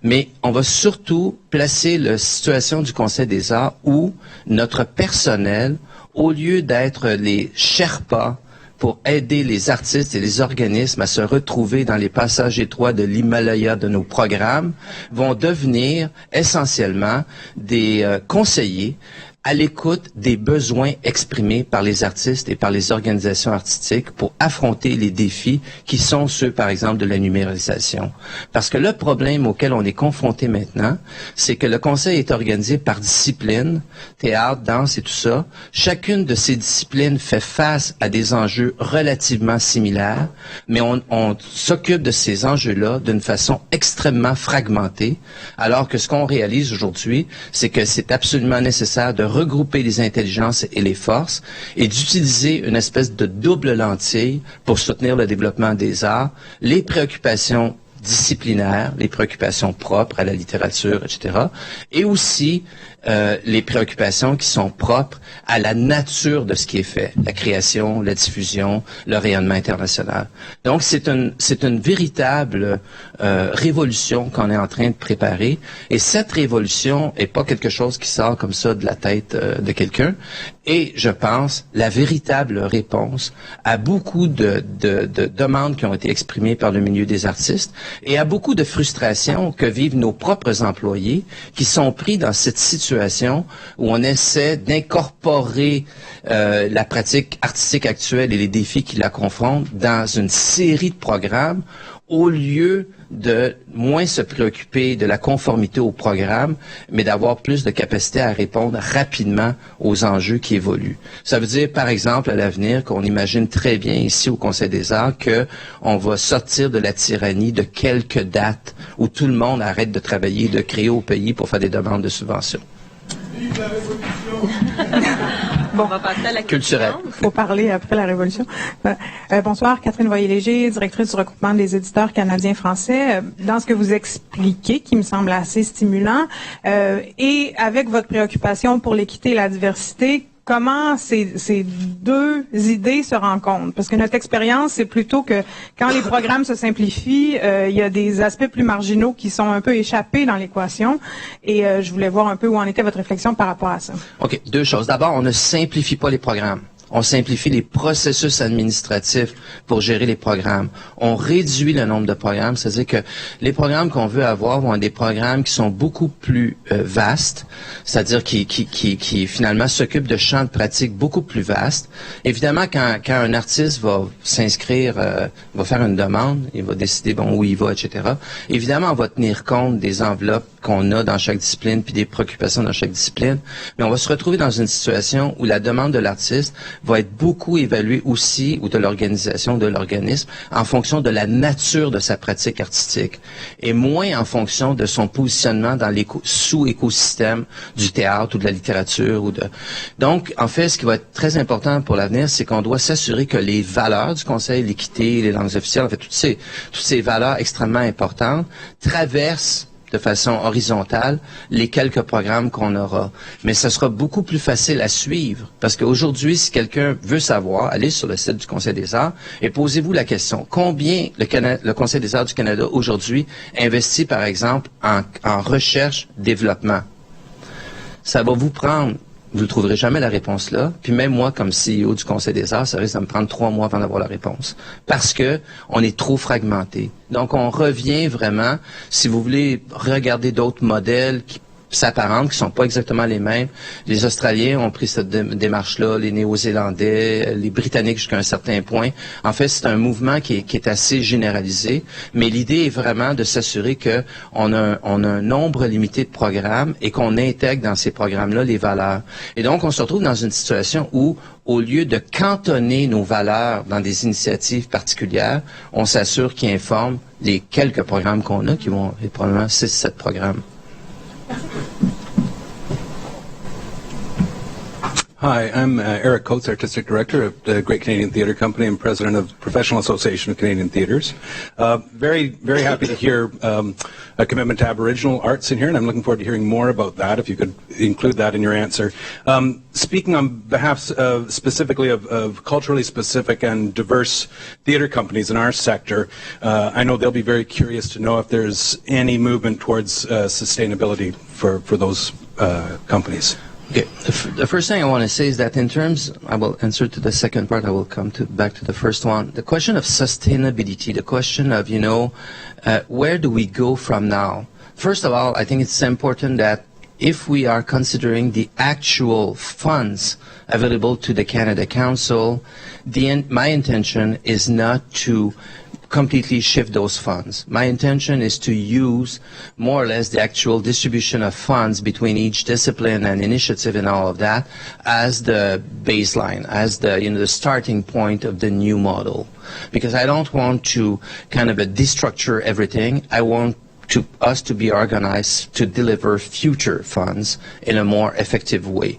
Mais on va surtout placer la situation du Conseil des arts où notre personnel, au lieu d'être les Sherpas pour aider les artistes et les organismes à se retrouver dans les passages étroits de l'Himalaya de nos programmes, vont devenir essentiellement des conseillers à l'écoute des besoins exprimés par les artistes et par les organisations artistiques pour affronter les défis qui sont ceux, par exemple, de la numérisation. Parce que le problème auquel on est confronté maintenant, c'est que le Conseil est organisé par discipline, théâtre, danse et tout ça. Chacune de ces disciplines fait face à des enjeux relativement similaires, mais on s'occupe de ces enjeux-là d'une façon extrêmement fragmentée, alors que ce qu'on réalise aujourd'hui, c'est que c'est absolument nécessaire de regrouper les intelligences et les forces et d'utiliser une espèce de double lentille pour soutenir le développement des arts, les préoccupations disciplinaires, les préoccupations propres à la littérature, etc., et aussi les préoccupations qui sont propres à la nature de ce qui est fait, la création, la diffusion, le rayonnement international. Donc, c'est une véritable révolution qu'on est en train de préparer, et cette révolution n'est pas quelque chose qui sort comme ça de la tête de quelqu'un, et je pense la véritable réponse à beaucoup de demandes qui ont été exprimées par le milieu des artistes, et à beaucoup de frustrations que vivent nos propres employés qui sont pris dans cette situation où on essaie d'incorporer la pratique artistique actuelle et les défis qui la confrontent dans une série de programmes au lieu de moins se préoccuper de la conformité au programme, mais d'avoir plus de capacité à répondre rapidement aux enjeux qui évoluent. Ça veut dire, par exemple, à l'avenir, qu'on imagine très bien ici au Conseil des arts qu'on va sortir de la tyrannie de quelques dates où tout le monde arrête de travailler et de créer au pays pour faire des demandes de subventions. Vive la Révolution! Bon, on va passer à la culturelle. Il faut parler après la Révolution. Bonsoir, Catherine Voyiez, directrice du regroupement des éditeurs canadiens-français. Dans ce que vous expliquez, qui me semble assez stimulant, et avec votre préoccupation pour l'équité et la diversité, comment ces deux idées se rencontrent. Parce que notre expérience, c'est plutôt que quand les programmes se simplifient, il y a des aspects plus marginaux qui sont un peu échappés dans l'équation. Et je voulais voir un peu où en était votre réflexion par rapport à ça. OK, deux choses. D'abord, on ne simplifie pas les programmes. On simplifie les processus administratifs pour gérer les programmes. On réduit le nombre de programmes, c'est-à-dire que les programmes qu'on veut avoir vont être des programmes qui sont beaucoup plus vastes, c'est-à-dire qui finalement s'occupent de champs de pratique beaucoup plus vastes. Évidemment, quand un artiste va s'inscrire, va faire une demande, il va décider où il va, etc. Évidemment, on va tenir compte des enveloppes qu'on a dans chaque discipline puis des préoccupations dans chaque discipline, mais on va se retrouver dans une situation où la demande de l'artiste va être beaucoup évaluée aussi, ou de l'organisation, de l'organisme, en fonction de la nature de sa pratique artistique, et moins en fonction de son positionnement dans sous-écosystème du théâtre ou de la littérature. Donc, en fait, ce qui va être très important pour l'avenir, c'est qu'on doit s'assurer que les valeurs du Conseil, l'équité, les langues officielles, en fait, toutes ces valeurs extrêmement importantes traversent de façon horizontale les quelques programmes qu'on aura. Mais ce sera beaucoup plus facile à suivre, parce qu'aujourd'hui, si quelqu'un veut savoir, allez sur le site du Conseil des arts et posez-vous la question, combien le Conseil des arts du Canada aujourd'hui investit, par exemple, en recherche-développement? Ça va vous prendre, vous ne trouverez jamais la réponse là, puis même moi, comme CEO du Conseil des arts, ça risque de me prendre 3 mois avant d'avoir la réponse, parce que on est trop fragmenté. Donc, on revient vraiment, si vous voulez regarder d'autres modèles qui s'apparentent, qui sont pas exactement les mêmes. Les Australiens ont pris cette démarche-là, les Néo-Zélandais, les Britanniques jusqu'à un certain point. En fait, c'est un mouvement qui est assez généralisé, mais l'idée est vraiment de s'assurer qu'on a un nombre limité de programmes et qu'on intègre dans ces programmes-là les valeurs. Et donc, on se retrouve dans une situation où, au lieu de cantonner nos valeurs dans des initiatives particulières, on s'assure qu'ils informent les quelques programmes qu'on a, qui vont être probablement 6-7 programmes. Hi, I'm Eric Coates, Artistic Director of the Great Canadian Theatre Company and President of the Professional Association of Canadian Theatres. Very happy to hear a commitment to Aboriginal arts in here, and I'm looking forward to hearing more about that, if you could include that in your answer. Speaking on behalf specifically of culturally specific and diverse theatre companies in our sector, I know they'll be very curious to know if there's any movement towards sustainability for those companies. Okay. The first thing I want to say is that in terms, I will answer to the second part, I will come back to the first one. The question of sustainability, the question of, where do we go from now? First of all, I think it's important that if we are considering the actual funds available to the Canada Council, my intention is not to completely shift those funds. My intention is to use more or less the actual distribution of funds between each discipline and initiative and all of that as the baseline, as the starting point of the new model. Because I don't want to kind of destructure everything. I want us to be organized to deliver future funds in a more effective way.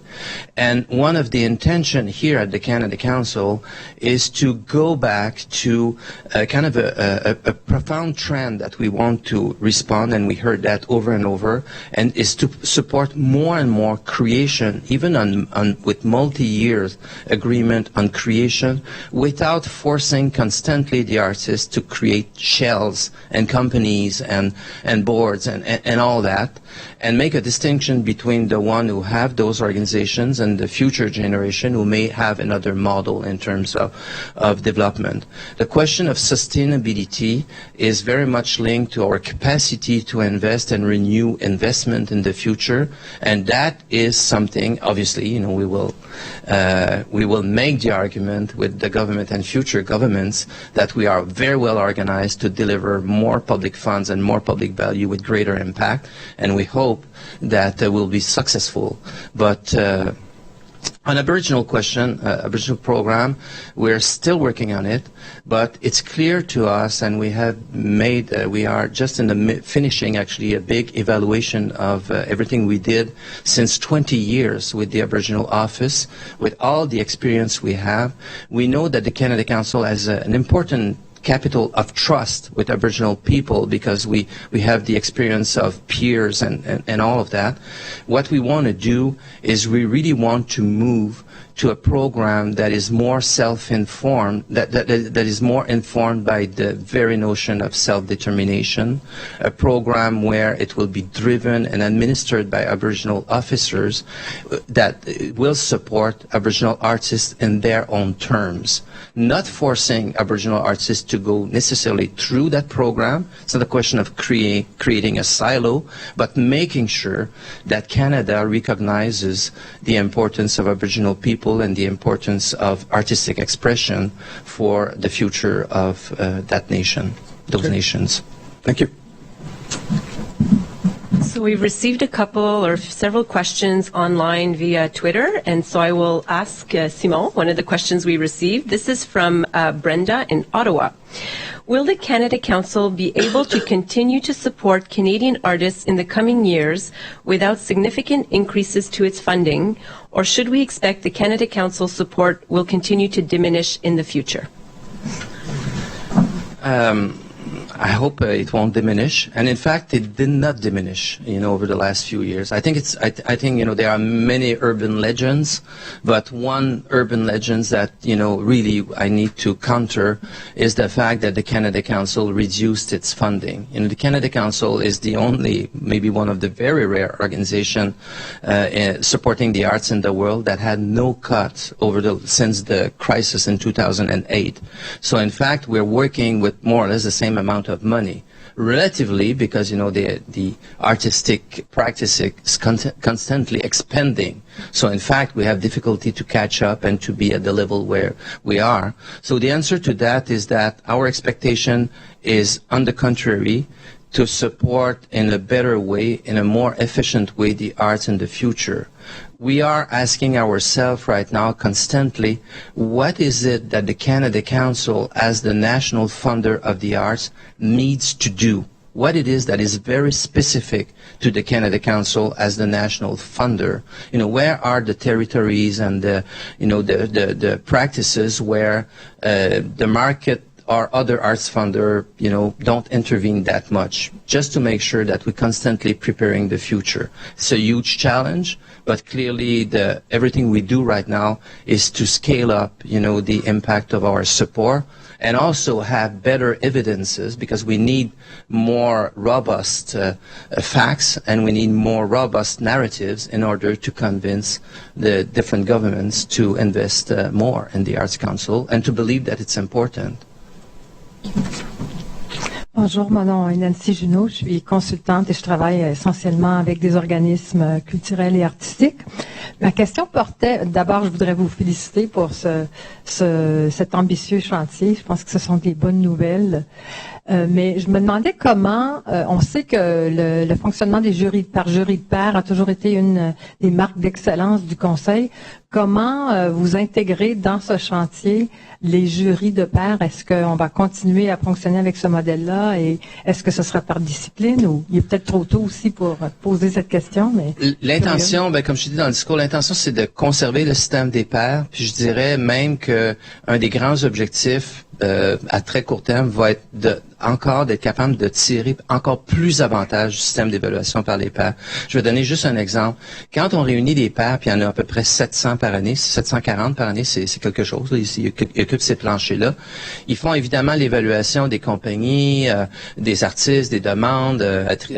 And one of the intention here at the Canada Council is to go back to kind of a profound trend that we want to respond, and we heard that over and over, and is to support more and more creation, even with multi-year agreement on creation, without forcing constantly the artists to create shells and companies and boards and all that, and make a distinction between the one who have those organizations and the future generation who may have another model in terms of development. The question of sustainability is very much linked to our capacity to invest and renew investment in the future, and that is something, obviously, we will make the argument with the government and future governments that we are very well organized to deliver more public funds and more public value with greater impact, and we hope that we'll be successful. But on Aboriginal question, Aboriginal program, we're still working on it, but it's clear to us, and we have made, we are just in the finishing actually a big evaluation of everything we did since 20 years with the Aboriginal office, with all the experience we have. We know that the Canada Council has an important capital of trust with Aboriginal people because we have the experience of peers and all of that. What we want to do is we really want to move to a program that is more self-informed, that is more informed by the very notion of self-determination, a program where it will be driven and administered by Aboriginal officers that will support Aboriginal artists in their own terms, not forcing Aboriginal artists to go necessarily through that program. It's not a question of creating a silo, but making sure that Canada recognizes the importance of Aboriginal people and the importance of artistic expression for the future of that nation, those nations. Thank you. So we've received a couple or several questions online via Twitter, and so I will ask Simon one of the questions we received. This is from Brenda in Ottawa. Will the Canada Council be able to continue to support Canadian artists in the coming years without significant increases to its funding, or should we expect the Canada Council support will continue to diminish in the future? I hope it won't diminish, and in fact, it did not diminish, over the last few years. I think there are many urban legends, but one urban legend that, really I need to counter is the fact that the Canada Council reduced its funding. The Canada Council is the only, maybe one of the very rare organizations supporting the arts in the world that had no cut since the crisis in 2008. So in fact, we're working with more or less the same amount of money, relatively, because the artistic practice is constantly expanding. So in fact, we have difficulty to catch up and to be at the level where we are. So the answer to that is that our expectation is, on the contrary, to support in a better way, in a more efficient way, the arts in the future. We are asking ourselves right now constantly, what is it that the Canada Council, as the national funder of the arts, needs to do? What it is that is very specific to the Canada Council as the national funder? Where are the territories and the practices where the market or other arts funder, don't intervene that much, just to make sure that we're constantly preparing the future. It's a huge challenge, but clearly everything we do right now is to scale up, the impact of our support, and also have better evidences, because we need more robust facts, and we need more robust narratives in order to convince the different governments to invest more in the Arts Council and to believe that it's important. Bonjour, mon nom est Nancy Junot, je suis consultante et je travaille essentiellement avec des organismes culturels et artistiques. Ma question portait, d'abord je voudrais vous féliciter pour cet ambitieux chantier, je pense que ce sont des bonnes nouvelles. Mais je me demandais comment, on sait que le fonctionnement des jurys par jury de pairs a toujours été une des marques d'excellence du Conseil. Comment vous intégrez dans ce chantier les jurys de pairs? Est-ce qu'on va continuer à fonctionner avec ce modèle-là et est-ce que ce sera par discipline ou il est peut-être trop tôt aussi pour poser cette question? Mais l'intention, comme je dis dans le discours, l'intention c'est de conserver le système des pairs. Puis je dirais même que un des grands objectifs à très court terme va être d'être capable de tirer encore plus avantage du système d'évaluation par les pairs. Je vais donner juste un exemple. Quand on réunit des pairs, puis il y en a à peu près 700 par année, 740 par année, c'est quelque chose, là, ils occupent ces planchers-là. Ils font évidemment l'évaluation des compagnies, des artistes, des demandes,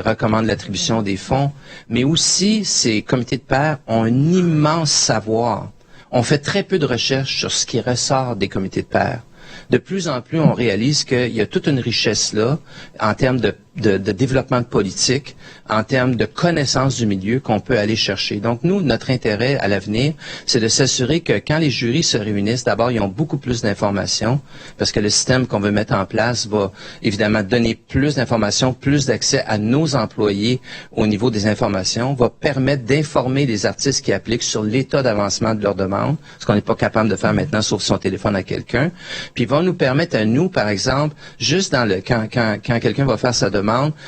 recommandent l'attribution des fonds, mais aussi ces comités de pairs ont un immense savoir. On fait très peu de recherches sur ce qui ressort des comités de pairs. De plus en plus, on réalise qu'il y a toute une richesse là, en termes de développement de politique, en termes de connaissance du milieu qu'on peut aller chercher. Donc nous, notre intérêt à l'avenir, c'est de s'assurer que quand les jurys se réunissent, d'abord, ils ont beaucoup plus d'informations, parce que le système qu'on veut mettre en place va évidemment donner plus d'informations, plus d'accès à nos employés au niveau des informations, va permettre d'informer les artistes qui appliquent sur l'état d'avancement de leur demande, ce qu'on n'est pas capable de faire maintenant sauf son téléphone à quelqu'un, puis va nous permettre à nous, par exemple, juste quand quelqu'un va faire sa demande,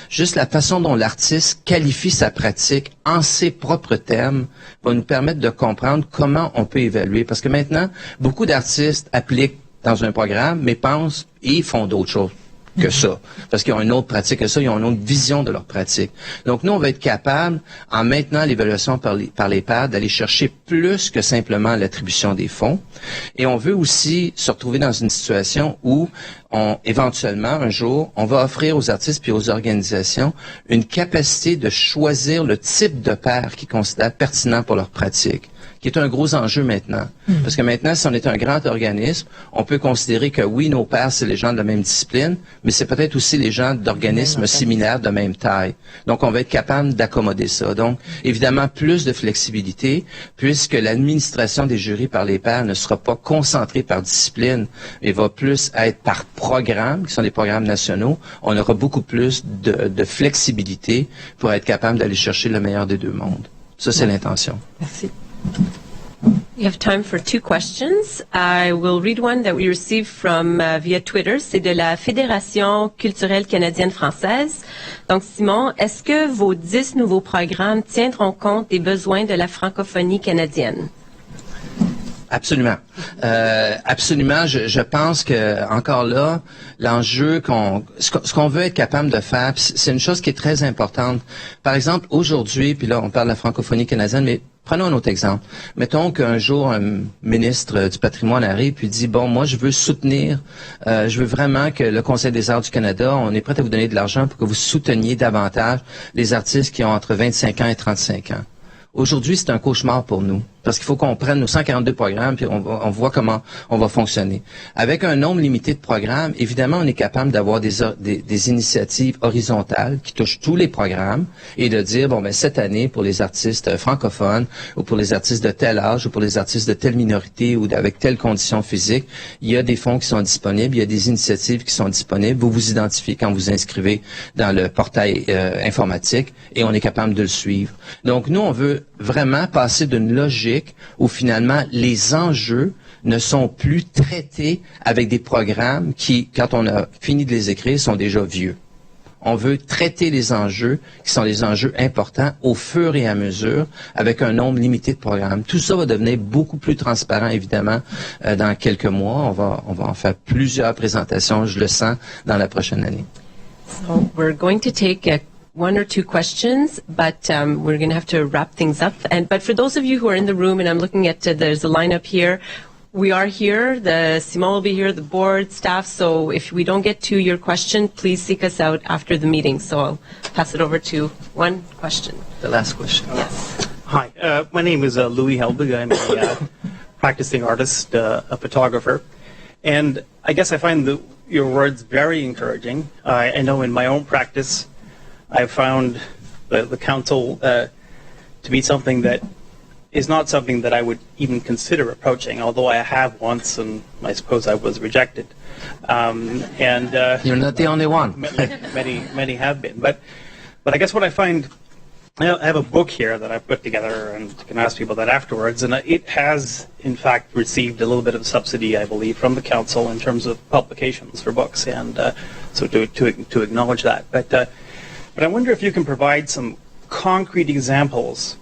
juste la façon dont l'artiste qualifie sa pratique en ses propres termes va nous permettre de comprendre comment on peut évaluer. Parce que maintenant, beaucoup d'artistes appliquent dans un programme, mais pensent et font d'autres choses que ça, parce qu'ils ont une autre pratique que ça, ils ont une autre vision de leur pratique. Donc, nous, on va être capable, en maintenant l'évaluation par les pairs, d'aller chercher plus que simplement l'attribution des fonds. Et on veut aussi se retrouver dans une situation où, éventuellement, un jour, on va offrir aux artistes puis aux organisations une capacité de choisir le type de pair qu'ils considèrent pertinent pour leur pratique, qui est un gros enjeu maintenant. Parce que maintenant, si on est un grand organisme, on peut considérer que oui, nos pairs, c'est les gens de la même discipline, mais c'est peut-être aussi les gens d'organismes similaires de même taille. Donc, on va être capable d'accommoder ça. Donc, évidemment, plus de flexibilité, puisque l'administration des jurys par les pairs ne sera pas concentrée par discipline, mais va plus être par programme, qui sont des programmes nationaux. On aura beaucoup plus de flexibilité pour être capable d'aller chercher le meilleur des deux mondes. Ça, c'est l'intention. Merci. We have time for 2 questions. I will read one that we received from via Twitter. C'est de la Fédération culturelle canadienne française. Donc, Simon, est-ce que vos 10 nouveaux programmes tiendront compte des besoins de la francophonie canadienne? Absolument. Absolument. Je pense que, encore là, l'enjeu ce qu'on veut être capable de faire, c'est une chose qui est très importante. Par exemple, aujourd'hui, puis là, on parle de la francophonie canadienne, mais prenons un autre exemple. Mettons qu'un jour, un ministre du patrimoine arrive puis dit, bon, moi, je veux soutenir, je veux vraiment que le Conseil des arts du Canada, on est prêt à vous donner de l'argent pour que vous souteniez davantage les artistes qui ont entre 25 ans et 35 ans. Aujourd'hui, c'est un cauchemar pour nous, parce qu'il faut qu'on prenne nos 142 programmes, puis on voit comment on va fonctionner. Avec un nombre limité de programmes, évidemment, on est capable d'avoir des initiatives horizontales qui touchent tous les programmes et de dire, bon, ben cette année, pour les artistes francophones, ou pour les artistes de tel âge, ou pour les artistes de telle minorité, ou avec telle condition physique, il y a des fonds qui sont disponibles, il y a des initiatives qui sont disponibles. Vous vous identifiez quand vous inscrivez dans le portail informatique, et on est capable de le suivre. Donc, nous, on veut vraiment passer d'une logique où finalement les enjeux ne sont plus traités avec des programmes qui, quand on a fini de les écrire, sont déjà vieux. On veut traiter les enjeux qui sont les enjeux importants au fur et à mesure avec un nombre limité de programmes. Tout ça va devenir beaucoup plus transparent, évidemment, dans quelques mois. On va en faire plusieurs présentations, je le sens, dans la prochaine année. So we're going to take 1 or 2 questions, but we're going to have to wrap things up. But for those of you who are in the room, and I'm looking at there's a lineup here, we are here. Simon will be here, the board, staff. So if we don't get to your question, please seek us out after the meeting. So I'll pass it over to one question. The last question. Yes. Hi, my name is Louis Helbig. I'm a practicing artist, a photographer. And I guess I find your words very encouraging. I know in my own practice, I've found the council to be something that is not something that I would even consider approaching, although I have once, and I suppose I was rejected. You're not the only one. many have been. But I guess what I find, I have a book here that I put together, and can ask people that afterwards, and it has, in fact, received a little bit of subsidy, I believe, from the council in terms of publications for books, and so to acknowledge that. But I wonder if you can provide some concrete examples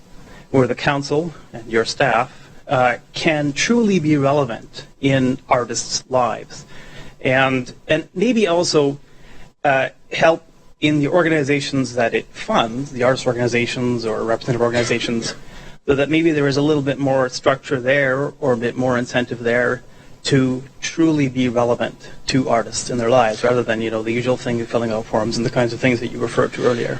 where the council and your staff can truly be relevant in artists' lives, and maybe also help in the organizations that it funds, the artist organizations or representative organizations, so that maybe there is a little bit more structure there or a bit more incentive there to truly be relevant to artists in their lives, rather than, the usual thing of filling out forms and the kinds of things that you referred to earlier.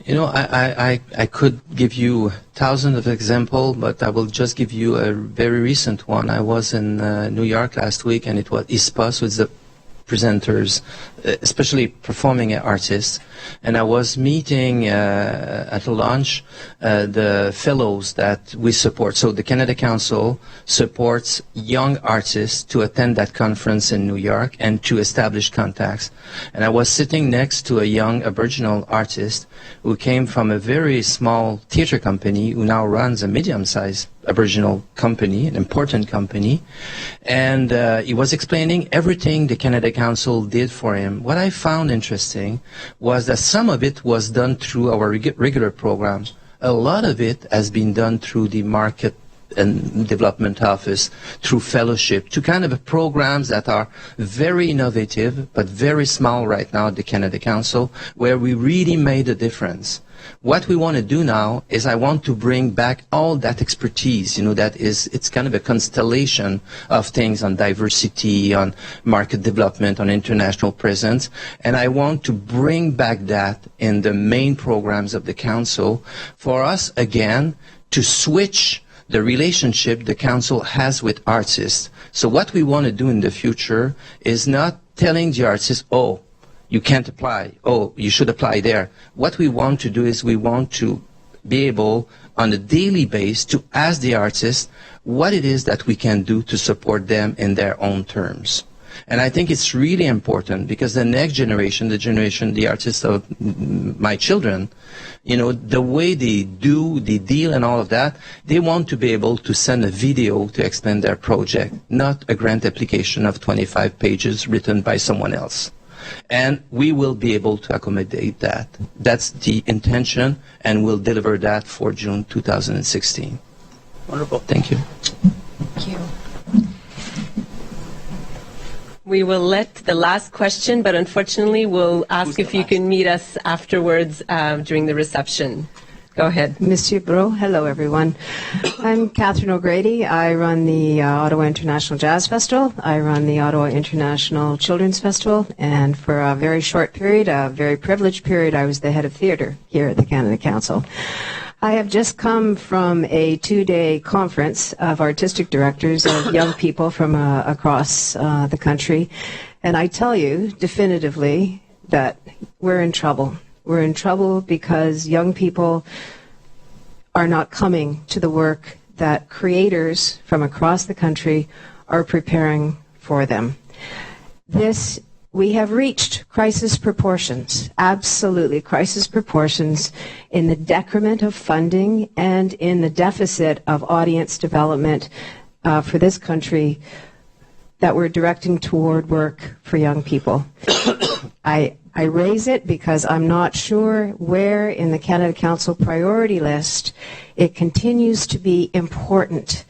I could give you thousands of examples, but I will just give you a very recent one. I was in New York last week, and it was ISPA, so it's the presenters, especially performing artists, and I was meeting at a lunch the fellows that we support. So the Canada Council supports young artists to attend that conference in New York and to establish contacts. And I was sitting next to a young Aboriginal artist who came from a very small theater company who now runs a medium-sized Aboriginal company, an important company, and he was explaining everything the Canada Council did for him. What I found interesting was that some of it was done through our regular programs. A lot of it has been done through the market and Development Office, through fellowship, to kind of programs that are very innovative, but very small right now at the Canada Council, where we really made a difference. What we want to do now is I want to bring back all that expertise, it's kind of a constellation of things on diversity, on market development, on international presence, and I want to bring back that in the main programs of the Council for us, again, to switch the relationship the Council has with artists. So what we want to do in the future is not telling the artists, oh, you can't apply, oh, you should apply there. What we want to do is we want to be able, on a daily basis, to ask the artists what it is that we can do to support them in their own terms. And I think it's really important because the next generation, the artists of my children, the way they deal and all of that, they want to be able to send a video to explain their project, not a grant application of 25 pages written by someone else. And we will be able to accommodate that. That's the intention, and we'll deliver that for June 2016. Wonderful. Thank you. Thank you. We will let the last question, but unfortunately we'll ask if you can meet us afterwards during the reception. Go ahead. Monsieur Bro, hello everyone. I'm Catherine O'Grady. I run the Ottawa International Jazz Festival. I run the Ottawa International Children's Festival. And for a very short period, a very privileged period, I was the head of theatre here at the Canada Council. I have just come from a 2-day conference of artistic directors of young people from across the country. And I tell you definitively that we're in trouble. We're in trouble because young people are not coming to the work that creators from across the country are preparing for them. We have reached crisis proportions, absolutely crisis proportions, in the decrement of funding and in the deficit of audience development for this country that we're directing toward work for young people. I raise it because I'm not sure where in the Canada Council priority list it continues to be important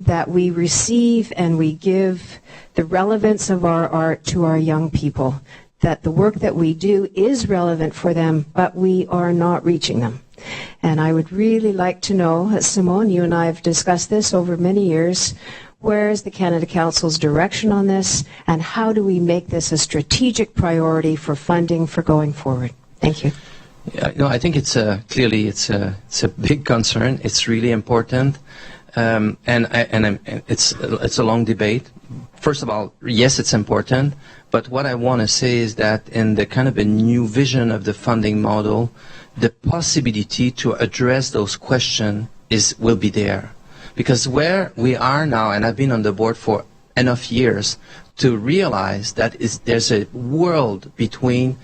that we receive and we give the relevance of our art to our young people, that the work that we do is relevant for them, but we are not reaching them. And I would really like to know, Simone, you and I have discussed this over many years, where is the Canada Council's direction on this, and how do we make this a strategic priority for funding for going forward? Thank you. Yeah, I think it's clearly it's a big concern. It's really important, and it's a long debate. First of all, yes, it's important. But what I want to say is that in the kind of a new vision of the funding model, the possibility to address those questions will be there. Because where we are now, and I've been on the board for enough years to realize that there's a world between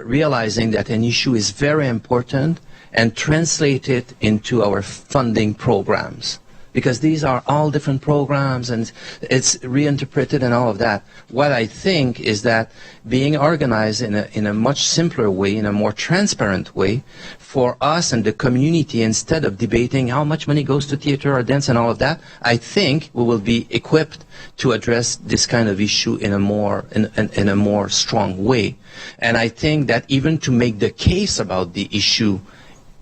realizing that an issue is very important and translate it into our funding programs. Because these are all different programs and it's reinterpreted and all of that. What I think is that being organized in a much simpler way, in a more transparent way, for us and the community, instead of debating how much money goes to theater or dance and all of that, I think we will be equipped to address this kind of issue in a more strong way. And I think that even to make the case about the issue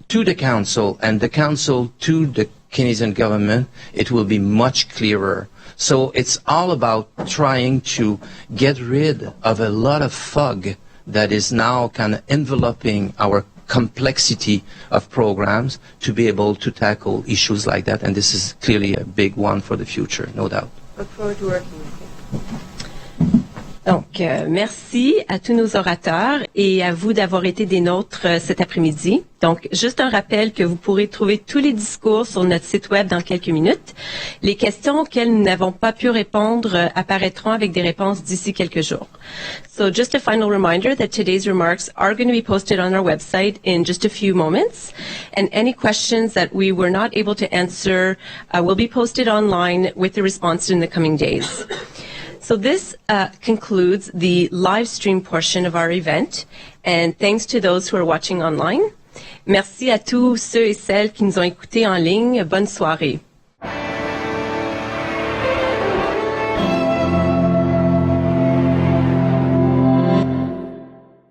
to the Council and the Council to the Canadian government, it will be much clearer. So it's all about trying to get rid of a lot of fog that is now kind of enveloping our complexity of programs to be able to tackle issues like that. And this is clearly a big one for the future, no doubt. Look forward to working with you. Donc, merci à tous nos orateurs et à vous d'avoir été des nôtres cet après-midi. Donc, juste un rappel que vous pourrez trouver tous les discours sur notre site web dans quelques minutes. Les questions auxquelles nous n'avons pas pu répondre apparaîtront avec des réponses d'ici quelques jours. So, just a final reminder that today's remarks are going to be posted on our website in just a few moments. And any questions that we were not able to answer will be posted online with the response in the coming days. So this concludes the live stream portion of our event, and thanks to those who are watching online. Merci à tous ceux et celles qui nous ont écoutés en ligne. Bonne soirée.